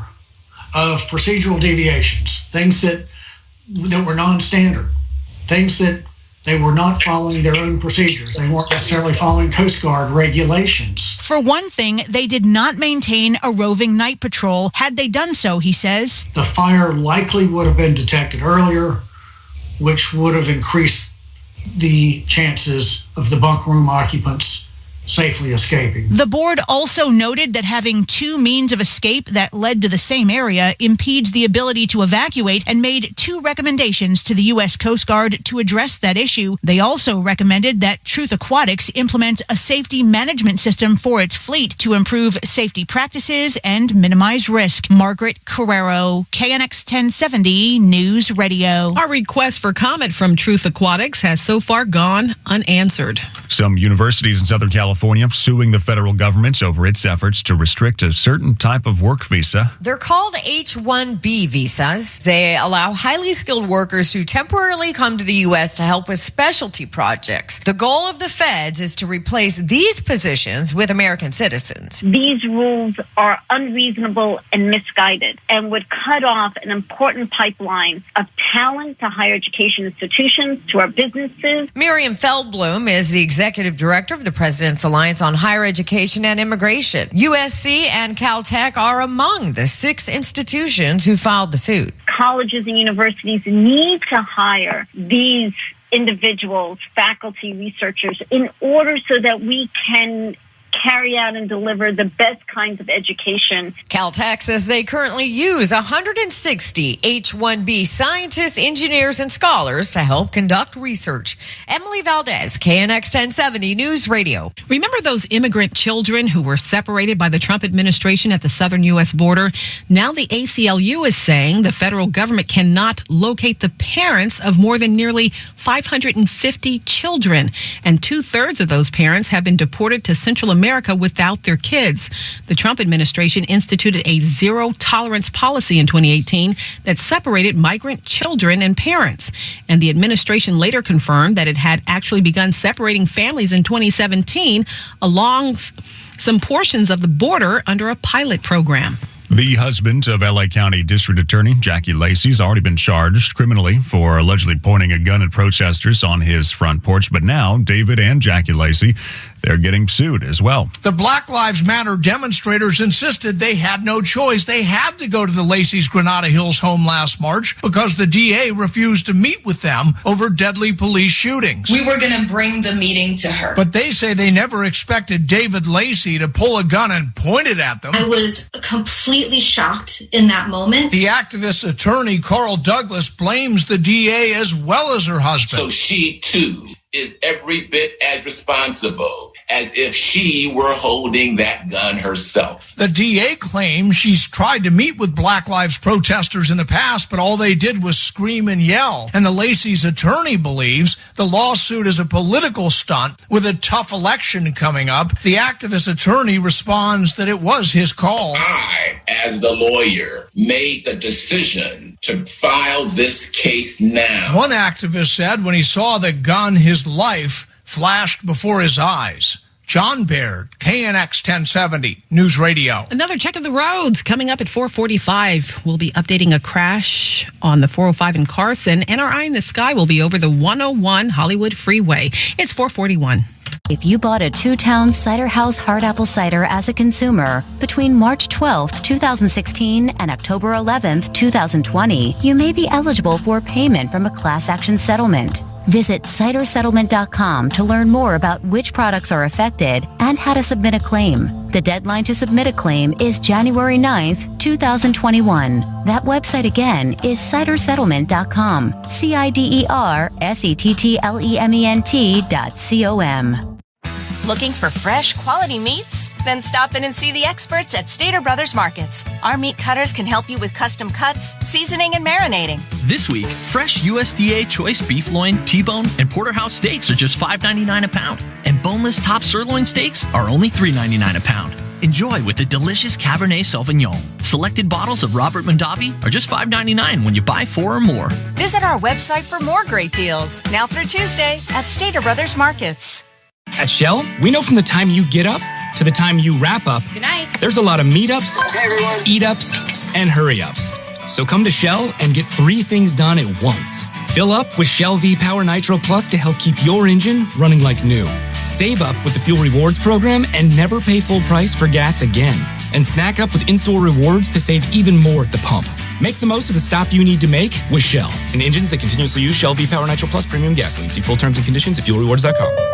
of procedural deviations, things that were non-standard, things that they were not following their own procedures. They weren't necessarily following Coast Guard regulations. For one thing, they did not maintain a roving night patrol. Had they done so, he says, the fire likely would have been detected earlier, which would have increased the chances of the bunk room occupants safely escaping. The board also noted that having two means of escape that led to the same area impedes the ability to evacuate and made two recommendations to the U.S. Coast Guard to address that issue. They also recommended that Truth Aquatics implement a safety management system for its fleet to improve safety practices and minimize risk. Margaret Carrero, KNX 1070 News Radio. Our request for comment from Truth Aquatics has so far gone unanswered. Some universities in Southern California suing the federal government over its efforts to restrict a certain type of work visa. They're called H-1B visas. They allow highly skilled workers to temporarily come to the U.S. to help with specialty projects. The goal of the feds is to replace these positions with American citizens. These rules are unreasonable and misguided and would cut off an important pipeline of talent to higher education institutions, to our businesses. Miriam Feldblum is the executive director of the President's Alliance on Higher Education and Immigration. USC and Caltech are among the 6 institutions who filed the suit. Colleges and universities need to hire these individuals, faculty, researchers, in order so that we can carry out and deliver the best kinds of education. Caltech says they currently use 160 H-1B scientists, engineers, and scholars to help conduct research. Emily Valdez, KNX 1070 News Radio. Remember those immigrant children who were separated by the Trump administration at the southern U.S. border? Now the ACLU is saying the federal government cannot locate the parents of more than nearly 550 children, and 2/3 of those parents have been deported to Central America without their kids. The Trump administration instituted a zero-tolerance policy in 2018 that separated migrant children and parents, and the administration later confirmed that it had actually begun separating families in 2017 along some portions of the border under a pilot program. The husband of L.A. County District Attorney Jackie Lacey has already been charged criminally for allegedly pointing a gun at protesters on his front porch. But now David and Jackie Lacey, they're getting sued as well. The Black Lives Matter demonstrators insisted they had no choice. They had to go to the Lacey's Granada Hills home last March because the DA refused to meet with them over deadly police shootings. We were going to bring the meeting to her. But they say they never expected David Lacey to pull a gun and point it at them. I was completely shocked in that moment. The activist attorney, Carl Douglas, blames the DA as well as her husband. So she, too, is every bit as responsible as if she were holding that gun herself. The DA claims she's tried to meet with Black Lives protesters in the past, but all they did was scream and yell. And the Lacey's attorney believes the lawsuit is a political stunt with a tough election coming up. The activist attorney responds that it was his call. I, as the lawyer, made the decision to file this case now. One activist said when he saw the gun, his life flashed before his eyes. John Baird, KNX 1070 News Radio. Another check of the roads coming up at 4:45. We'll be updating a crash on the 405 in Carson, and our eye in the sky will be over the 101 Hollywood Freeway. It's 4:41. If you bought a Two-Town Cider House Hard Apple Cider as a consumer between March 12th, 2016 and October 11th, 2020, you may be eligible for payment from a class action settlement. Visit CiderSettlement.com to learn more about which products are affected and how to submit a claim. The deadline to submit a claim is January 9th, 2021. That website again is CiderSettlement.com. CiderSettlement.com. Looking for fresh, quality meats? Then stop in and see the experts at Stater Brothers Markets. Our meat cutters can help you with custom cuts, seasoning, and marinating. This week, fresh USDA choice beef loin, T-bone, and porterhouse steaks are just $5.99 a pound. And boneless top sirloin steaks are only $3.99 a pound. Enjoy with the delicious Cabernet Sauvignon. Selected bottles of Robert Mondavi are just $5.99 when you buy 4 or more. Visit our website for more great deals. Now through Tuesday at Stater Brothers Markets. At Shell, we know from the time you get up to the time you wrap up, Good night. There's a lot of meetups, eat-ups, and hurry-ups. So come to Shell and get 3 things done at once. Fill up with Shell V-Power Nitro Plus to help keep your engine running like new. Save up with the Fuel Rewards program and never pay full price for gas again. And snack up with in-store rewards to save even more at the pump. Make the most of the stop you need to make with Shell and engines that continuously use Shell V-Power Nitro Plus premium gasoline. See full terms and conditions at fuelrewards.com.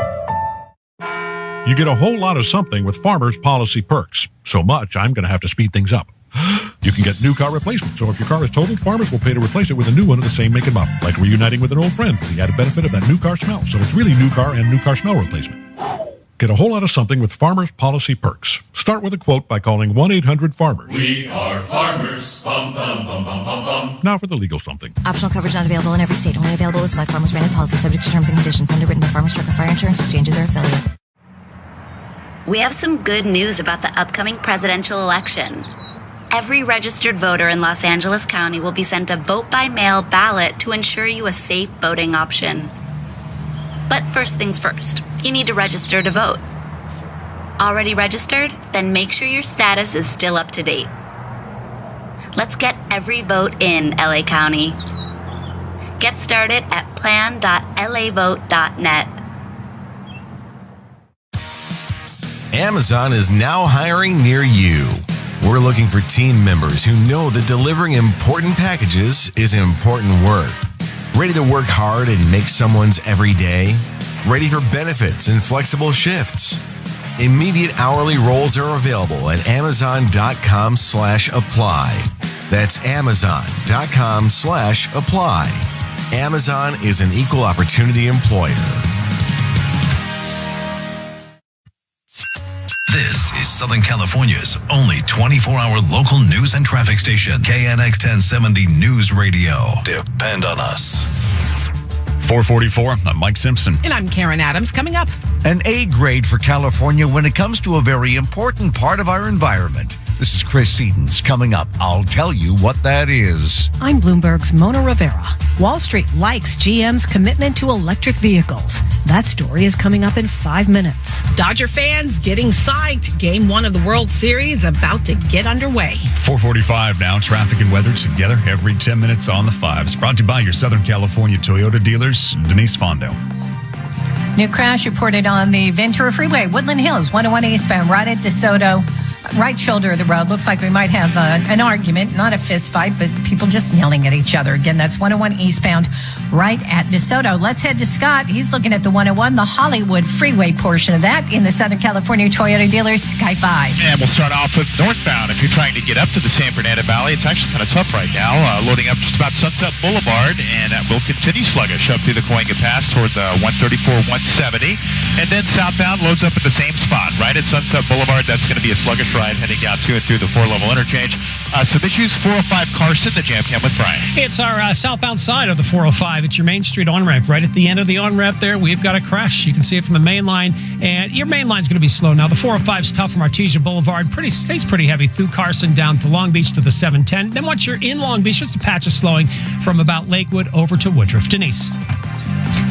You get a whole lot of something with Farmers Policy Perks. So much, I'm going to have to speed things up. You can get new car replacement. So if your car is totaled, Farmers will pay to replace it with a new one of the same make and model. Like reuniting with an old friend with the added benefit of that new car smell. So it's really new car and new car smell replacement. Get a whole lot of something with Farmers Policy Perks. Start with a quote by calling 1-800-FARMERS. We are farmers. Bum, bum, bum, bum, bum, bum. Now for the legal something. Optional coverage not available in every state. Only available with select Farmers branded policy subject to terms and conditions. Underwritten by Farmers Truck or Fire Insurance Exchanges or affiliate. We have some good news about the upcoming presidential election. Every registered voter in Los Angeles County will be sent a vote-by-mail ballot to ensure you a safe voting option. But first things first, you need to register to vote. Already registered? Then make sure your status is still up to date. Let's get every vote in LA County. Get started at plan.lavote.net. Amazon is now hiring near you. We're looking for team members who know that delivering important packages is important work. Ready to work hard and make someone's every day? Ready for benefits and flexible shifts? Immediate hourly roles are available at Amazon.com/apply. That's Amazon.com/apply. Amazon is an equal opportunity employer. This is Southern California's only 24-hour local news and traffic station, KNX 1070 News Radio. Depend on us. 444, I'm Mike Simpson. And I'm Karen Adams. Coming up. An A grade for California when it comes to a very important part of our environment. This is Chris Sedens. Coming up, I'll tell you what that is. I'm Bloomberg's Mona Rivera. Wall Street likes GM's commitment to electric vehicles. That story is coming up in 5 minutes. Dodger fans getting psyched. Game 1 of the World Series about to get underway. 445 now. Traffic and weather together every 10 minutes on the 5s. Brought to you by your Southern California Toyota dealers, Denise Fondo. New crash reported on the Ventura Freeway, Woodland Hills, 101 eastbound, right at DeSoto. Right shoulder of the road. Looks like we might have an argument, not a fist fight, but people just yelling at each other. Again, that's 101 eastbound, right at DeSoto. Let's head to Scott. He's looking at the 101, the Hollywood Freeway portion of that in the Southern California Toyota dealers, Sky 5. And we'll start off with northbound. If you're trying to get up to the San Bernardino Valley, it's actually kind of tough right now. Loading up just about Sunset Boulevard, and will continue sluggish up through the Cahuenga Pass toward the 134, 170. And then southbound loads up at the same spot, right at Sunset Boulevard. That's going to be a sluggish ride heading down to and through the 4-level interchange. Some issues, 405 Carson, the Jam Cam with Brian. It's our southbound side of the 405. It's your Main Street on-ramp. Right at the end of the on-ramp there, we've got a crash. You can see it from the main line, and your main line's going to be slow. Now, the 405 is tough from Artesia Boulevard. Stays pretty heavy through Carson down to Long Beach to the 710. Then once you're in Long Beach, just a patch of slowing from about Lakewood over to Woodruff. Denise.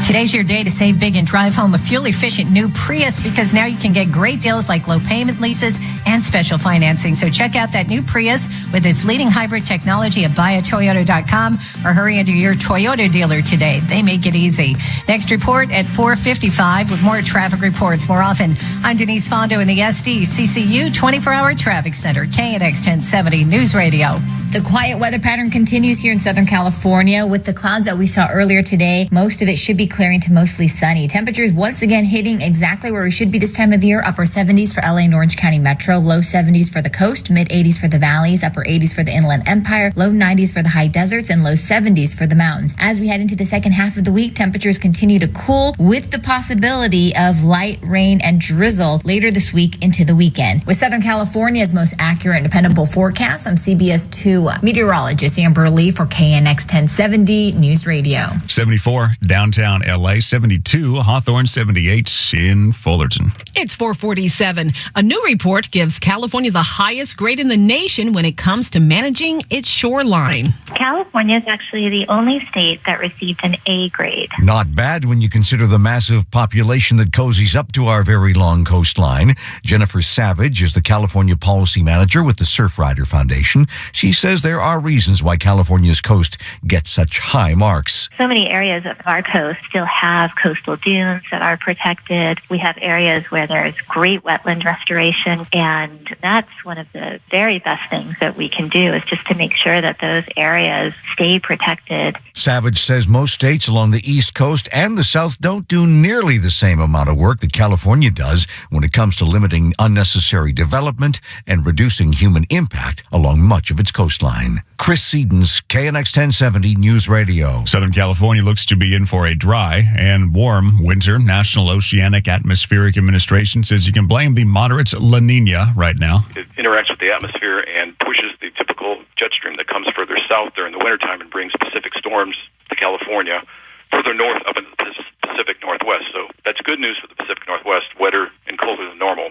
Today's your day to save big and drive home a fuel-efficient new Prius, because now you can get great deals like low payment leases and special financing. So check out that new Prius with its leading hybrid technology at buyatoyota.com or hurry into your Toyota dealer today. They make it easy. Next report at 4:55 with more traffic reports more often. I'm Denise Fondo in the SDCCU 24-hour traffic center, KNX 1070 News Radio. The quiet weather pattern continues here in Southern California with the clouds that we saw earlier today. Most of it should be clearing to mostly sunny. Temperatures once again hitting exactly where we should be this time of year. Upper 70s for LA and Orange County Metro, low 70s for the coast, mid 80s for the valleys, upper 80s for the Inland Empire, low 90s for the high deserts, and low 70s for the mountains. As we head into the second half of the week, temperatures continue to cool with the possibility of light rain and drizzle later this week into the weekend. With Southern California's most accurate and dependable forecast, I'm CBS 2 meteorologist Amber Lee for KNX 1070 News Radio. 74 downtown LA, 72 Hawthorne, 78 in Fullerton. It's 447. A new report gives California the highest grade in the nation when it comes to managing its shoreline. California is actually the only state that received an A grade. Not bad when you consider the massive population that cozies up to our very long coastline. Jennifer Savage is the California policy manager with the Surfrider Foundation. She says there are reasons why California's coast gets such high marks. So many areas of our coast still have coastal dunes that are protected. We have areas where there's great wetland restoration, and that's one of the very best things that we can do is just to make sure that those areas stay protected. Savage says most states along the East Coast and the South don't do nearly the same amount of work that California does when it comes to limiting unnecessary development and reducing human impact along much of its coastline. Chris Sedens, KNX 1070 News Radio. Southern California looks to be in for a dry and warm winter. National Oceanic Atmospheric Administration says you can blame the moderate La Nina right now. It interacts with the atmosphere and pushes the typical jet stream that comes further south during the wintertime and brings Pacific storms to California further north up in the Pacific Northwest. So that's good news for the Pacific Northwest, wetter and colder than normal,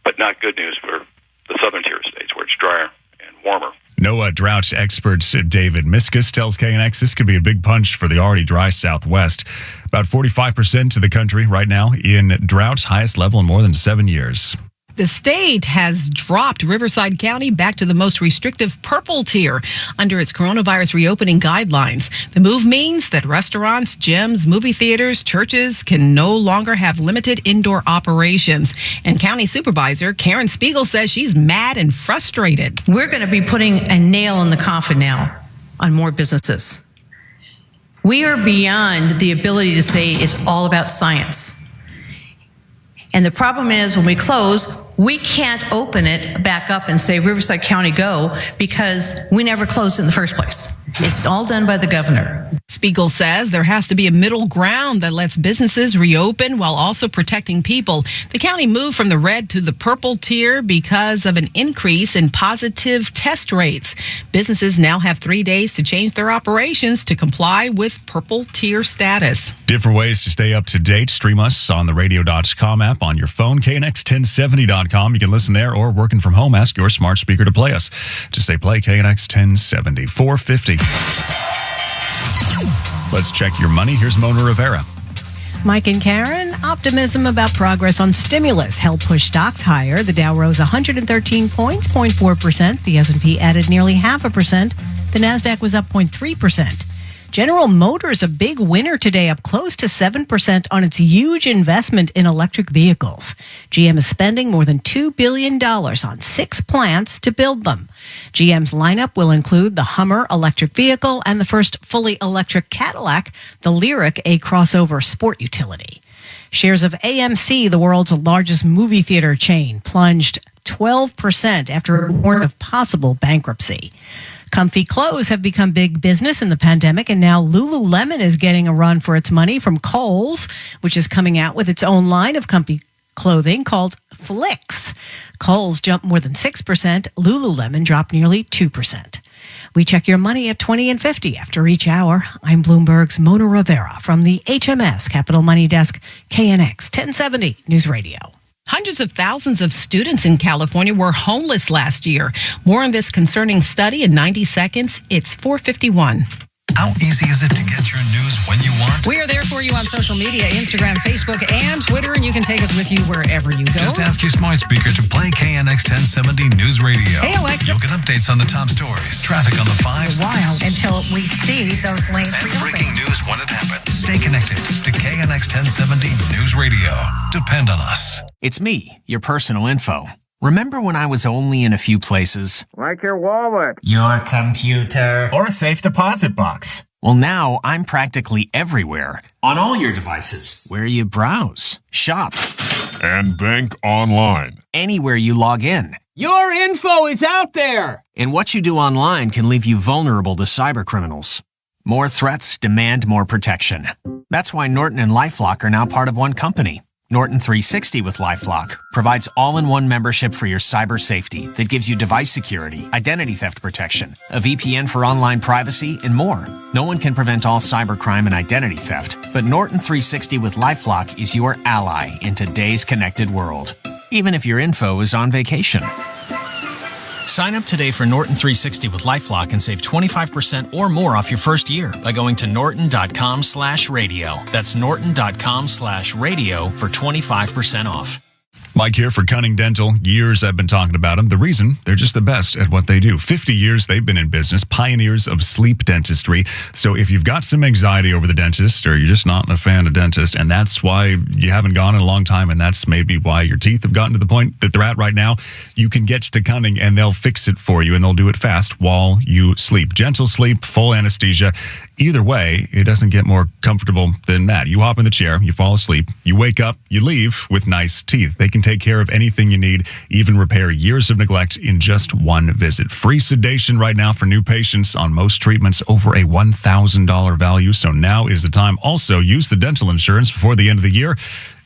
but not good news for the southern tier states where it's drier and warmer. NOAA drought expert David Miskus tells KNX this could be a big punch for the already dry Southwest. About 45% of the country right now in drought, highest level in more than 7 years. The state has dropped Riverside County back to the most restrictive purple tier under its coronavirus reopening guidelines. The move means that restaurants, gyms, movie theaters, churches can no longer have limited indoor operations. And County Supervisor Karen Spiegel says she's mad and frustrated. We're going to be putting a nail in the coffin now on more businesses. We are beyond the ability to say it's all about science. And the problem is when we close, we can't open it back up and say Riverside County go because we never closed in the first place. It's all done by the governor. Spiegel says there has to be a middle ground that lets businesses reopen while also protecting people. The county moved from the red to the purple tier because of an increase in positive test rates. Businesses now have 3 days to change their operations to comply with purple tier status. Different ways to stay up to date. Stream us on the radio.com app on your phone, KNX1070.com. You can listen there or working from home, ask your smart speaker to play us. Just say play KNX 1070, 450. Let's check your money. Here's Mona Rivera. Mike and Karen, optimism about progress on stimulus helped push stocks higher. The Dow rose 113 points, 0.4%. The S&P added nearly 0.5%. The Nasdaq was up 0.3%. General Motors, a big winner today, up close to 7% on its huge investment in electric vehicles. GM is spending more than $2 billion on 6 plants to build them. GM's lineup will include the Hummer electric vehicle and the first fully electric Cadillac, the Lyriq, a crossover sport utility. Shares of AMC, the world's largest movie theater chain, plunged 12% after a warning of possible bankruptcy. Comfy clothes have become big business in the pandemic, and now Lululemon is getting a run for its money from Kohl's, which is coming out with its own line of comfy clothing called Flix. Kohl's jumped more than 6%. Lululemon dropped nearly 2%. We check your money at 20 and 50 after each hour. I'm Bloomberg's Mona Rivera from the HMS Capital Money Desk, KNX 1070 News Radio. Hundreds of thousands of students in California were homeless last year. More on this concerning study in 90 seconds. It's 4:51. How easy is it to get your news when you want? We are there for you on social media, Instagram, Facebook, and Twitter, and you can take us with you wherever you go. Just ask your smart speaker to play KNX 1070 News Radio. Hey, Alexa. You'll get updates on the top stories, traffic on the 5s, until we see those lanes and breaking news when it happens. Stay connected to KNX 1070 News Radio. Depend on us. It's me, your personal info. Remember when I was only in a few places? Like your wallet, Your computer. or a safe deposit box. Well, now I'm practically everywhere. On all your devices. Where you browse, shop, and bank online. Anywhere you log in. Your info is out there. And what you do online can leave you vulnerable to cybercriminals. More threats demand more protection. That's why Norton and LifeLock are now part of one company. Norton 360 with LifeLock provides all-in-one membership for your cyber safety that gives you device security, identity theft protection, a VPN for online privacy, and more. No one can prevent all cybercrime and identity theft, but Norton 360 with LifeLock is your ally in today's connected world, even if your info is on vacation. Sign up today for Norton 360 with LifeLock and save 25% or more off your first year by going to norton.com/radio. That's norton.com/radio for 25% off. Mike here for Cunning Dental. Years I've been talking about them. The reason, they're just the best at what they do. 50 years they've been in business, pioneers of sleep dentistry. So if you've got some anxiety over the dentist, or you're just not a fan of dentist, and that's why you haven't gone in a long time, and that's maybe why your teeth have gotten to the point that they're at right now, you can get to Cunning and they'll fix it for you, and they'll do it fast while you sleep. Gentle sleep, full anesthesia. Either way, it doesn't get more comfortable than that. You hop in the chair, you fall asleep, you wake up, you leave with nice teeth. They can take care of anything you need, even repair years of neglect in just one visit. Free sedation right now for new patients on most treatments over a $1,000 value. So now is the time. Also, use the dental insurance before the end of the year.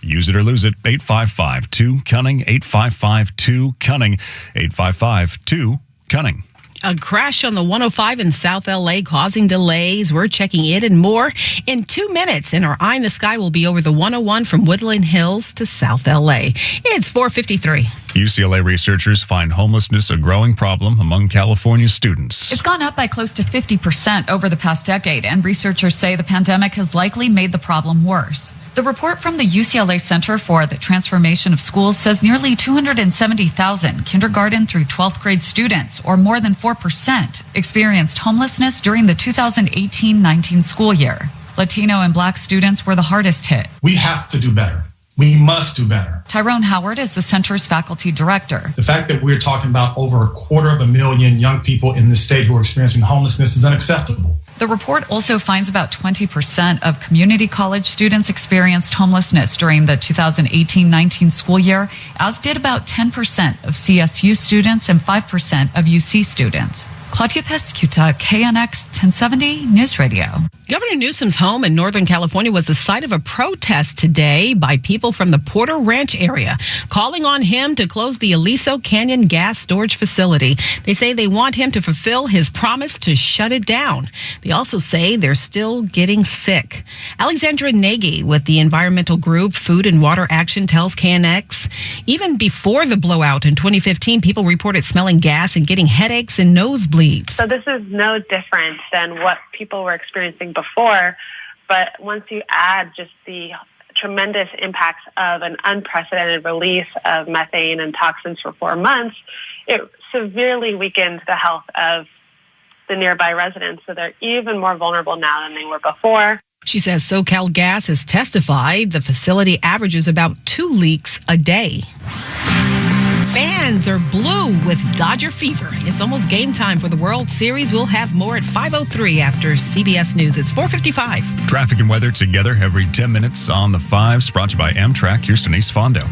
Use it or lose it. 855-2-CUNNING, 855-2-CUNNING, 855-2-CUNNING. A crash on the 105 in South LA causing delays. We're checking it and more in 2 minutes. And our eye in the sky will be over the 101 from Woodland Hills to South LA. It's 4:53. UCLA researchers find homelessness a growing problem among California students. It's gone up by close to 50% over the past decade, and researchers say the pandemic has likely made the problem worse. The report from the UCLA Center for the Transformation of Schools says nearly 270,000 kindergarten through 12th grade students, or more than 4%, experienced homelessness during the 2018-19 school year. Latino and Black students were the hardest hit. We have to do better. We must do better. Tyrone Howard is the center's faculty director. The fact that we're talking about over 250,000 young people in the state who are experiencing homelessness is unacceptable. The report also finds about 20% of community college students experienced homelessness during the 2018-19 school year, as did about 10% of CSU students and 5% of UC students. Claudia Pescuta, KNX 1070 News Radio. Governor Newsom's home in Northern California was the site of a protest today by people from the Porter Ranch area, calling on him to close the Aliso Canyon gas storage facility. They say they want him to fulfill his promise to shut it down. They also say they're still getting sick. Alexandra Nagy with the environmental group Food and Water Action tells KNX, even before the blowout in 2015, people reported smelling gas and getting headaches and nosebleeds. So this is no different than what people were experiencing before, but once you add just the tremendous impacts of an unprecedented release of methane and toxins for 4 months, it severely weakened the health of the nearby residents, so they're even more vulnerable now than they were before. She says SoCal Gas has testified the facility averages about 2 leaks a day. Fans are blue with Dodger fever. It's almost game time for the World Series. We'll have more at 5:03 after CBS News. It's 4:55. Traffic and weather together every 10 minutes on the 5s, brought to you by Amtrak. Here's Denise Fondo.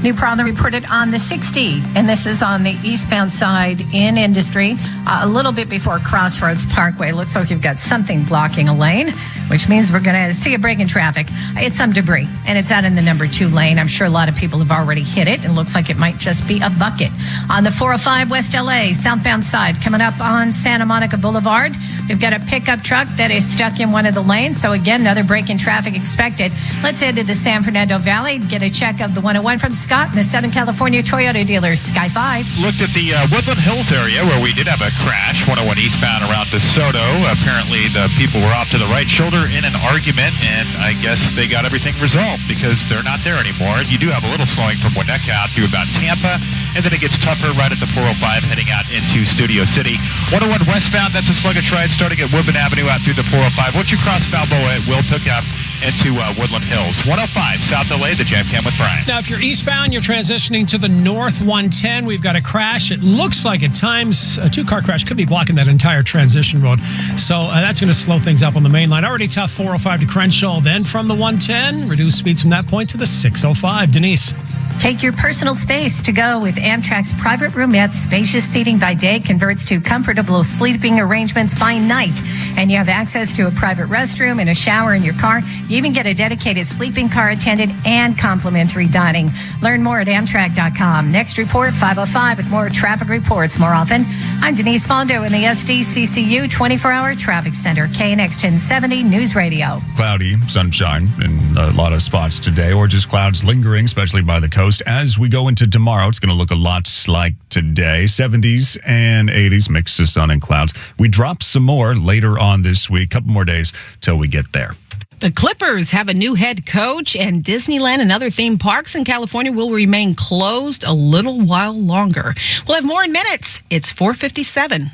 New problem reported on the 60, and this is on the eastbound side in Industry, a little bit before Crossroads Parkway. Looks like you've got something blocking a lane, which means we're going to see a break in traffic. It's some debris, and it's out in the number 2 lane. I'm sure a lot of people have already hit it. It looks like it might just be a bucket. On the 405 West LA, southbound side, coming up on Santa Monica Boulevard, we've got a pickup truck that is stuck in one of the lanes. So again, another break in traffic expected. Let's head to the San Fernando Valley, get a check of the 101 from Scott in the Southern California Toyota dealers, Sky 5. Looked at the Woodland Hills area where we did have a crash, 101 eastbound around DeSoto. Apparently the people were off to the right shoulder in an argument, and I guess they got everything resolved because they're not there anymore. You do have a little slowing from Winnetka out through about Tampa, and then it gets tougher right at the 405 heading out into Studio City. 101 westbound, that's a sluggish ride starting at Woodman Avenue out through the 405. Once you cross Balboa, it will pick up. into Woodland Hills. 105 South LA, the Jam Cam with Brian. Now, if you're eastbound, you're transitioning to the North 110. We've got a crash. It looks like at times a two-car crash could be blocking that entire transition road. So that's going to slow things up on the main line. Already tough 405 to Crenshaw. Then from the 110, reduce speeds from that point to the 605. Denise. Take your personal space to go with Amtrak's private roomette. Spacious seating by day converts to comfortable sleeping arrangements by night. And you have access to a private restroom and a shower in your car. You even get a dedicated sleeping car attendant and complimentary dining. Learn more at Amtrak.com. Next report, 5:05 with more traffic reports more often. I'm Denise Fondo in the SDCCU 24-hour traffic center, KNX 1070 News Radio. Cloudy, sunshine in a lot of spots today, or just clouds lingering, especially by the coast. As we go into tomorrow, it's going to look a lot like today. 70s and 80s, mix of sun and clouds. We drop some more later on this week. Couple more days till we get there. The Clippers have a new head coach, and Disneyland and other theme parks in California will remain closed a little while longer. We'll have more in minutes. It's 4:57.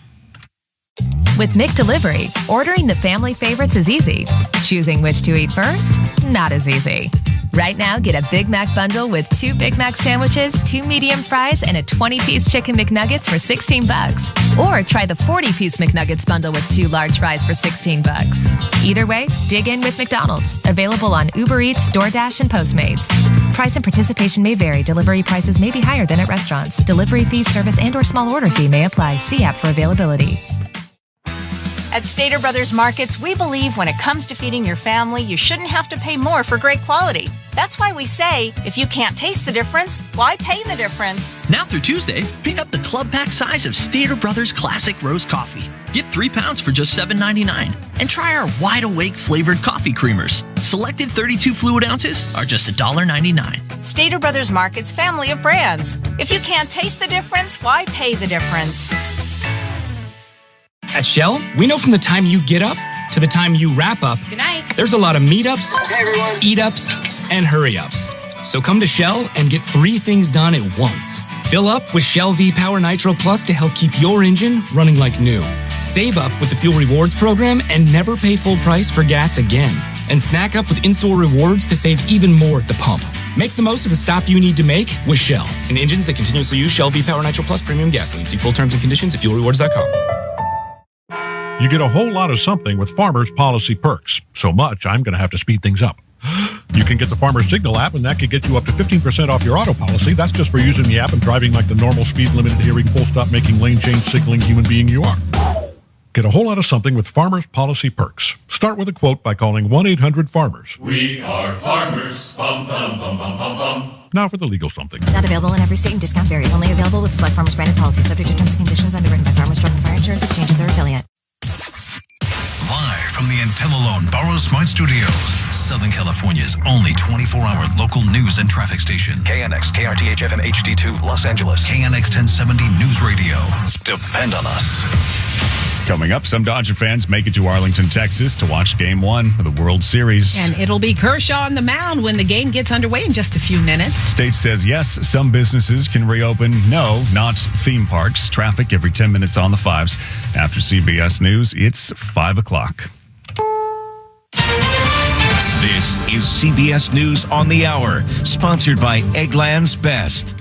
With McDelivery, ordering the family favorites is easy. Choosing which to eat first, not as easy. Right now, get a Big Mac bundle with 2 Big Mac sandwiches, 2 medium fries, and a 20-piece chicken McNuggets for $16. Or try the 40-piece McNuggets bundle with 2 large fries for $16. Either way, dig in with McDonald's. Available on Uber Eats, DoorDash, and Postmates. Price and participation may vary. Delivery prices may be higher than at restaurants. Delivery fee, service, and/or small order fee may apply. See app for availability. At Stater Brothers Markets, we believe when it comes to feeding your family, you shouldn't have to pay more for great quality. That's why we say, if you can't taste the difference, why pay the difference? Now through Tuesday, pick up the club pack size of Stater Brothers Classic Roast Coffee. Get 3 pounds for just $7.99. And try our Wide Awake flavored coffee creamers. Selected 32 fluid ounces are just $1.99. Stater Brothers Markets family of brands. If you can't taste the difference, why pay the difference? At Shell, we know from the time you get up to the time you wrap up, Good night. There's a lot of meetups, eat-ups, and hurry-ups. So come to Shell and get 3 things done at once. Fill up with Shell V-Power Nitro Plus to help keep your engine running like new. Save up with the Fuel Rewards program and never pay full price for gas again. And snack up with in-store rewards to save even more at the pump. Make the most of the stop you need to make with Shell and engines that continuously use Shell V-Power Nitro Plus premium gasoline. See full terms and conditions at fuelrewards.com. You get a whole lot of something with Farmers Policy Perks. So much, I'm going to have to speed things up. You can get the Farmers Signal app, and that could get you up to 15% off your auto policy. That's just for using the app and driving like the normal speed limit, hearing, full stop, making lane change, signaling human being you are. Get a whole lot of something with Farmers Policy Perks. Start with a quote by calling 1-800-FARMERS. We are farmers. Bum, bum, bum, bum, bum, bum. Now for the legal something. Not available in every state and discount varies. Only available with select Farmers branded policies subject to terms and conditions underwritten by Farmers Drug and Fire Insurance Exchanges or affiliate. Live from the IntelliLoan Borrow Smart Studios, Southern California's only 24-hour local news and traffic station. KNX, KRTH FM HD2, Los Angeles. KNX 1070 News Radio. Depend on us. Coming up, some Dodger fans make it to Arlington, Texas to watch Game 1 of the World Series. And it'll be Kershaw on the mound when the game gets underway in just a few minutes. State says yes, some businesses can reopen. No, not theme parks. Traffic every 10 minutes on the 5s. After CBS News, it's 5 o'clock. This is CBS News on the Hour, sponsored by Eggland's Best.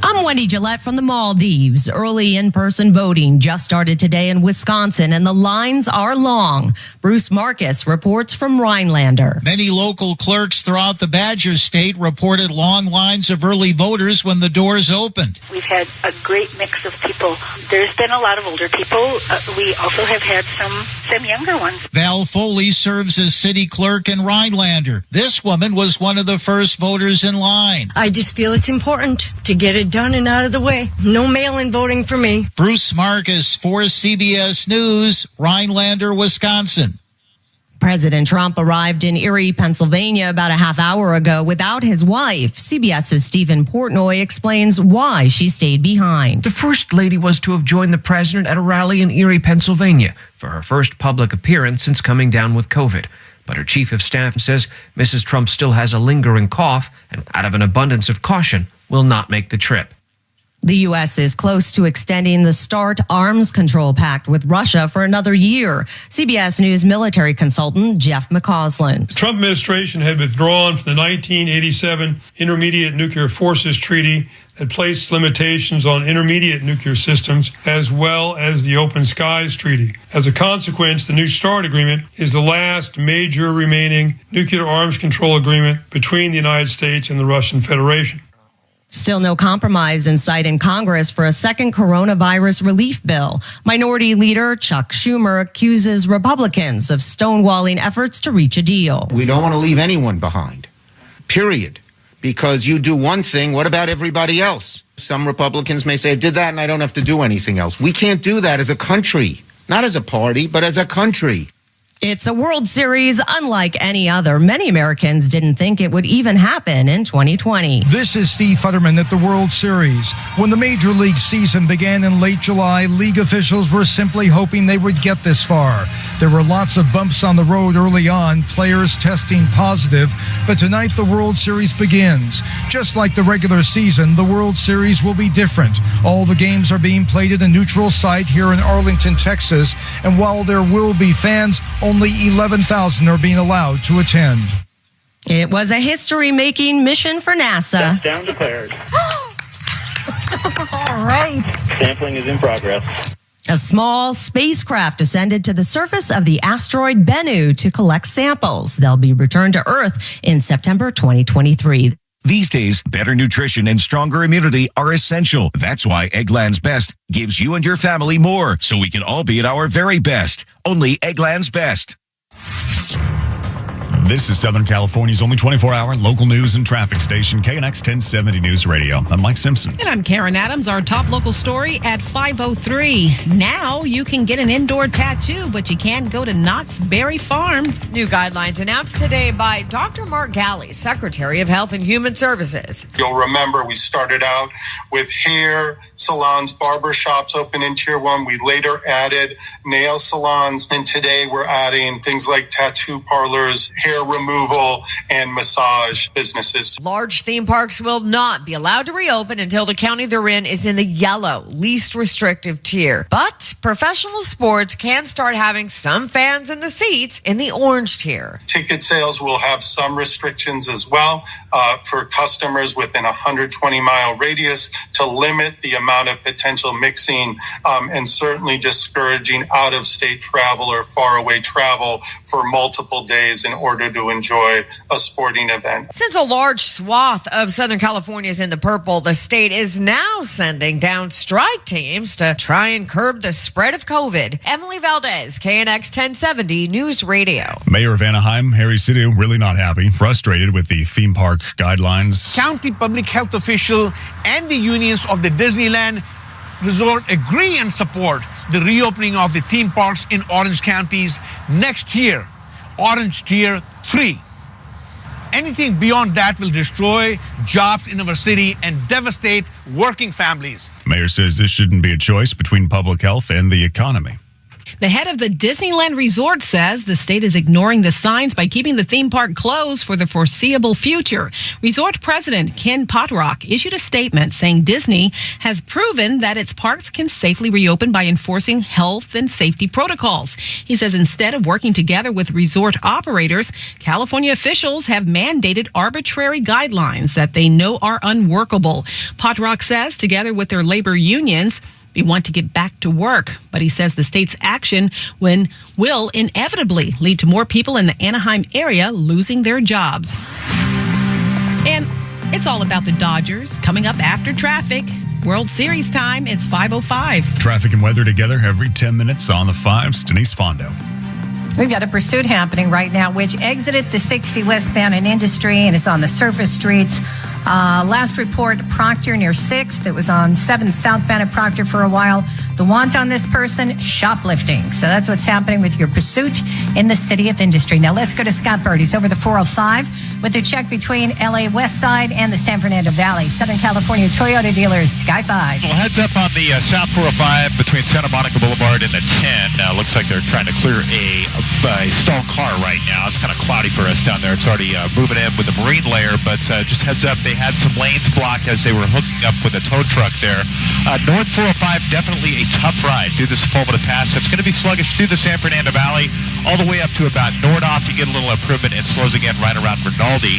I'm Wendy Gillette from the Maldives. Early in-person voting just started today in Wisconsin, and the lines are long. Bruce Marcus reports from Rhinelander. Many local clerks throughout the Badger State reported long lines of early voters when the doors opened. We've had a great mix of people. There's been a lot of older people. We also have had some younger ones. Val Foley serves as city clerk in Rhinelander. This woman was one of the first voters in line. I just feel it's important to get it done and out of the way. No mail-in voting for me. Bruce Marcus for CBS News, Rhinelander, Wisconsin. President Trump arrived in Erie, Pennsylvania about a half hour ago without his wife. CBS's Stephen Portnoy explains why she stayed behind. The First Lady was to have joined the president at a rally in Erie, Pennsylvania for her first public appearance since coming down with COVID. But her chief of staff says Mrs. Trump still has a lingering cough and out of an abundance of caution will not make the trip. The U.S. is close to extending the START arms control pact with Russia for another year. CBS News military consultant Jeff McCausland. The Trump administration had withdrawn from the 1987 Intermediate Nuclear Forces Treaty that placed limitations on intermediate nuclear systems, as well as the Open Skies Treaty. As a consequence, the new START agreement is the last major remaining nuclear arms control agreement between the United States and the Russian Federation. Still no compromise in sight in Congress for a second coronavirus relief bill. Minority Leader Chuck Schumer accuses Republicans of stonewalling efforts to reach a deal. We don't want to leave anyone behind, period. Because you do one thing, what about everybody else? Some Republicans may say, I did that and I don't have to do anything else. We can't do that as a country, not as a party, but as a country. It's a World Series unlike any other. Many Americans didn't think it would even happen in 2020. This is Steve Futterman at the World Series. When the Major League season began in late July, league officials were simply hoping they would get this far. There were lots of bumps on the road early on, players testing positive, but tonight the World Series begins. Just like the regular season, the World Series will be different. All the games are being played at a neutral site here in Arlington, Texas, and while there will be fans, only 11,000 are being allowed to attend. It was a history-making mission for NASA. Down declared. All right. Sampling is in progress. A small spacecraft descended to the surface of the asteroid Bennu to collect samples. They'll be returned to Earth in September 2023. These days, better nutrition and stronger immunity are essential. That's why Eggland's Best gives you and your family more, so we can all be at our very best. Only Eggland's Best. This is Southern California's only 24-hour local news and traffic station, KNX 1070 News Radio. I'm Mike Simpson. And I'm Karen Adams. Our top local story at 5:03. Now you can get an indoor tattoo, but you can't go to Knott's Berry Farm. New guidelines announced today by Dr. Mark Galley, Secretary of Health and Human Services. You'll remember we started out with hair salons, barber shops open in Tier 1. We later added nail salons, and today we're adding things like tattoo parlors, hair removal, and massage businesses. Large theme parks will not be allowed to reopen until the county they're in is in the yellow, least restrictive tier. But professional sports can start having some fans in the seats in the orange tier. Ticket sales will have some restrictions as well for customers within a 120-mile radius to limit the amount of potential mixing and certainly discouraging out-of-state travel or faraway travel for multiple days in order to enjoy a sporting event. Since a large swath of Southern California is in the purple, the state is now sending down strike teams to try and curb the spread of COVID. Emily Valdez, KNX 1070 News Radio. Mayor of Anaheim, Harry Sidhu, really not happy, frustrated with the theme park guidelines. County public health official and the unions of the Disneyland Resort agree and support the reopening of the theme parks in Orange counties next year. Orange Tier 3. Anything beyond that will destroy jobs in our city and devastate working families. Mayor says this shouldn't be a choice between public health and the economy. The head of the Disneyland Resort says the state is ignoring the signs by keeping the theme park closed for the foreseeable future. Resort President Ken Potrock issued a statement saying Disney has proven that its parks can safely reopen by enforcing health and safety protocols. He says instead of working together with resort operators, California officials have mandated arbitrary guidelines that they know are unworkable. Potrock says together with their labor unions, they want to get back to work, but he says the state's action will inevitably lead to more people in the Anaheim area losing their jobs. And it's all about the Dodgers coming up after traffic. World Series time, it's 5:05. Traffic and weather together every 10 minutes on the 5s. Denise Fondo. We've got a pursuit happening right now, which exited the 60 westbound in Industry and is on the surface streets. Last report, Proctor near 6th. It was on 7th southbound at Proctor for a while. The want on this person, shoplifting. So that's what's happening with your pursuit in the city of industry. Now let's go to Scott Bird. He's over the 405 with a check between LA West Side and the San Fernando Valley. Southern California Toyota dealers, Sky 5. Well, heads up on the South 405 between Santa Monica Boulevard and the 10. Looks like they're trying to clear a stalled car right now. It's kind of cloudy for us down there. It's already moving in with the marine layer, but just heads up, they had some lanes blocked as they were hooking up with a tow truck there. North 405, definitely a tough ride through the Sepulveda Pass. It's going to be sluggish through the San Fernando Valley, all the way up to about Nordhoff. You get a little improvement and slows again right around Rinaldi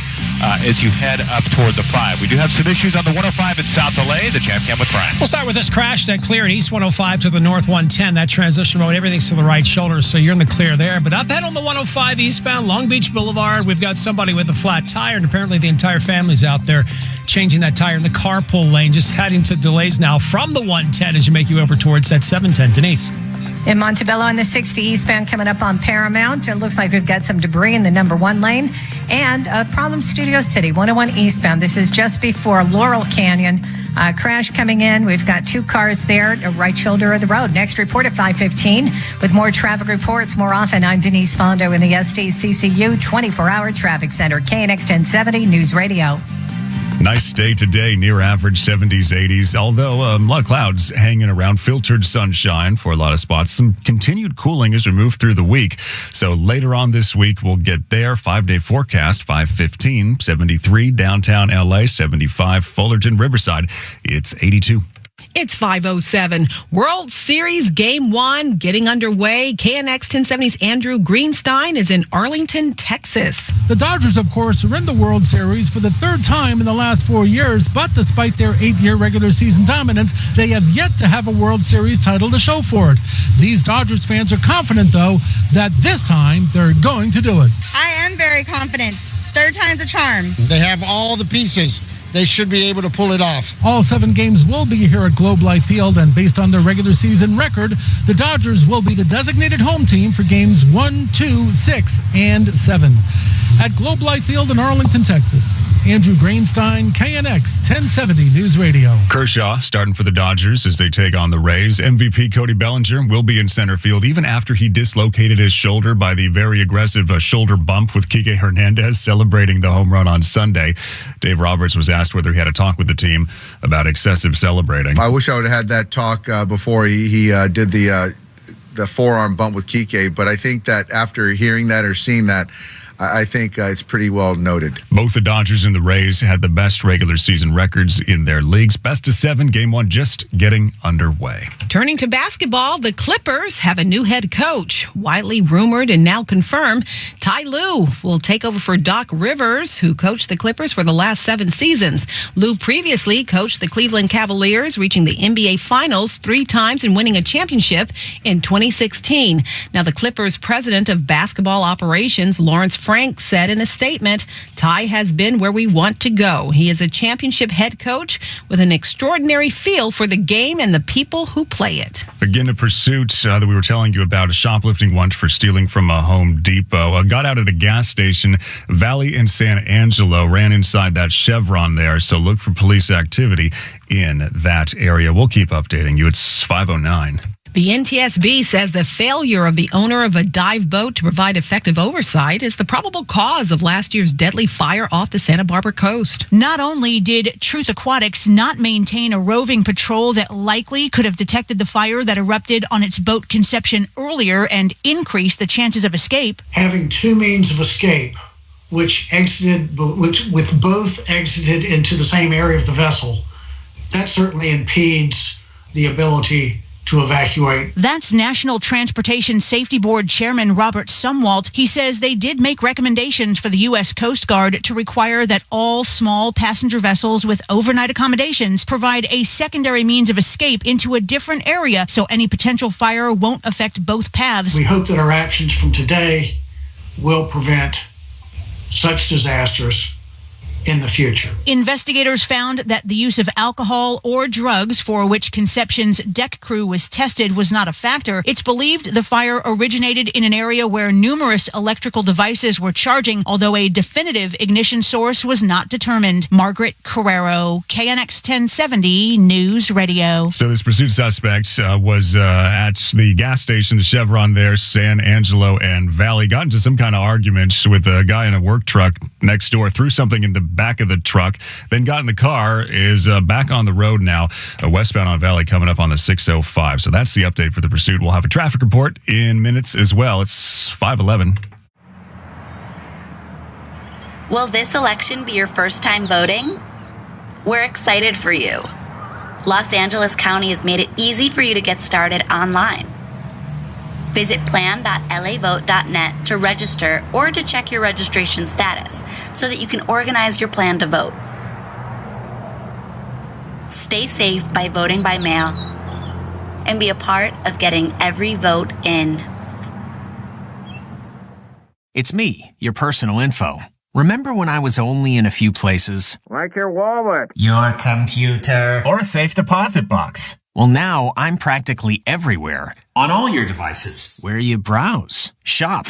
as you head up toward the 5. We do have some issues on the 105 in South LA. The Jam Cam with Brian. We'll start with this crash that cleared East 105 to the North 110. That transition road, everything's to the right shoulder, so you're in the clear there. But up ahead on the 105 eastbound Long Beach Boulevard, we've got somebody with a flat tire, and apparently the entire family's out there changing that tire in the carpool lane, just heading to delays now from the 110 as you make you over towards that 710. Denise. In Montebello on the 60 eastbound coming up on Paramount, it looks like we've got some debris in the number 1 lane. And a problem, Studio City, 101 eastbound. This is just before Laurel Canyon. Crash coming in. We've got 2 cars there, right shoulder of the road. Next report at 5:15 with more traffic reports more often. I'm Denise Fondo in the SDCCU 24-hour traffic center, KNX 1070 News Radio. Nice day today, near average 70s, 80s, although a lot of clouds hanging around, filtered sunshine for a lot of spots. Some continued cooling as we move through the week. So later on this week, we'll get there. 5-day forecast, 5:15, 73 downtown LA, 75 Fullerton, Riverside. It's 82. It's 5:07. World Series Game 1 getting underway. KNX 1070's Andrew Greenstein is in Arlington, Texas. The Dodgers, of course, are in the World Series for the 3rd time in the last 4 years, but despite their 8-year regular season dominance, they have yet to have a World Series title to show for it. These Dodgers fans are confident, though, that this time they're going to do it. I am very confident. 3rd time's a charm. They have all the pieces. They should be able to pull it off. All 7 games will be here at Globe Life Field, and based on their regular season record, the Dodgers will be the designated home team for games 1, 2, 6, and 7. At Globe Life Field in Arlington, Texas, Andrew Greenstein, KNX 1070 News Radio. Kershaw starting for the Dodgers as they take on the Rays. MVP Cody Bellinger will be in center field even after he dislocated his shoulder by the very aggressive shoulder bump with Kike Hernandez celebrating the home run on Sunday. Dave Roberts was asked whether he had a talk with the team about excessive celebrating. I wish I would have had that talk before he did the forearm bump with Kike, but I think that after hearing that or seeing that, I think it's pretty well noted. Both the Dodgers and the Rays had the best regular season records in their leagues. Best of 7, game 1 just getting underway. Turning to basketball, the Clippers have a new head coach. Widely rumored and now confirmed, Ty Lue will take over for Doc Rivers, who coached the Clippers for the last 7 seasons. Lue previously coached the Cleveland Cavaliers, reaching the NBA Finals 3 times and winning a championship in 2016. Now, the Clippers president of basketball operations, Lawrence Frank, said in a statement, Ty has been where we want to go. He is a championship head coach with an extraordinary feel for the game and the people who play it. Again, a pursuit that we were telling you about, a shoplifting one for stealing from a Home Depot. Got out at a gas station, Valley in San Angelo, ran inside that Chevron there. So look for police activity in that area. We'll keep updating you. It's 5:09. The NTSB says the failure of the owner of a dive boat to provide effective oversight is the probable cause of last year's deadly fire off the Santa Barbara coast. Not only did Truth Aquatics not maintain a roving patrol that likely could have detected the fire that erupted on its boat Conception earlier and increased the chances of escape. Having 2 means of escape, which both exited into the same area of the vessel, that certainly impedes the ability to evacuate. That's National Transportation Safety Board Chairman Robert Sumwalt. He says they did make recommendations for the U.S. Coast Guard to require that all small passenger vessels with overnight accommodations provide a secondary means of escape into a different area so any potential fire won't affect both paths. We hope that our actions from today will prevent such disasters in the future. Investigators found that the use of alcohol or drugs for which Conception's deck crew was tested was not a factor. It's believed the fire originated in an area where numerous electrical devices were charging, although a definitive ignition source was not determined. Margaret Carrero, KNX 1070 News Radio. So this pursuit suspect was at the gas station, the Chevron there, San Angelo and Valley. Got into some kind of argument with a guy in a work truck next door, threw something in the back of the truck, then got in the car, is back on the road now, westbound on Valley, coming up on the 605. So that's the update for the pursuit. We'll have a traffic report in minutes as well. It's 5:11. Will this election be your first time voting? We're excited for you. Los Angeles County has made it easy for you to get started online. Visit plan.lavote.net to register or to check your registration status so that you can organize your plan to vote. Stay safe by voting by mail and be a part of getting every vote in. It's me, your personal info. Remember when I was only in a few places? Like your wallet, your computer, or a safe deposit box. Well, now I'm practically everywhere. On all your devices. Where you browse, shop,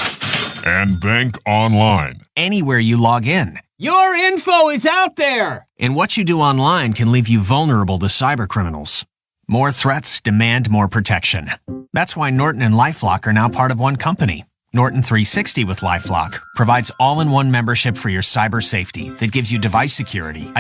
and bank online. Anywhere you log in. Your info is out there! And what you do online can leave you vulnerable to cybercriminals. More threats demand more protection. That's why Norton and LifeLock are now part of one company. Norton 360 with LifeLock provides all-in-one membership for your cyber safety that gives you device security,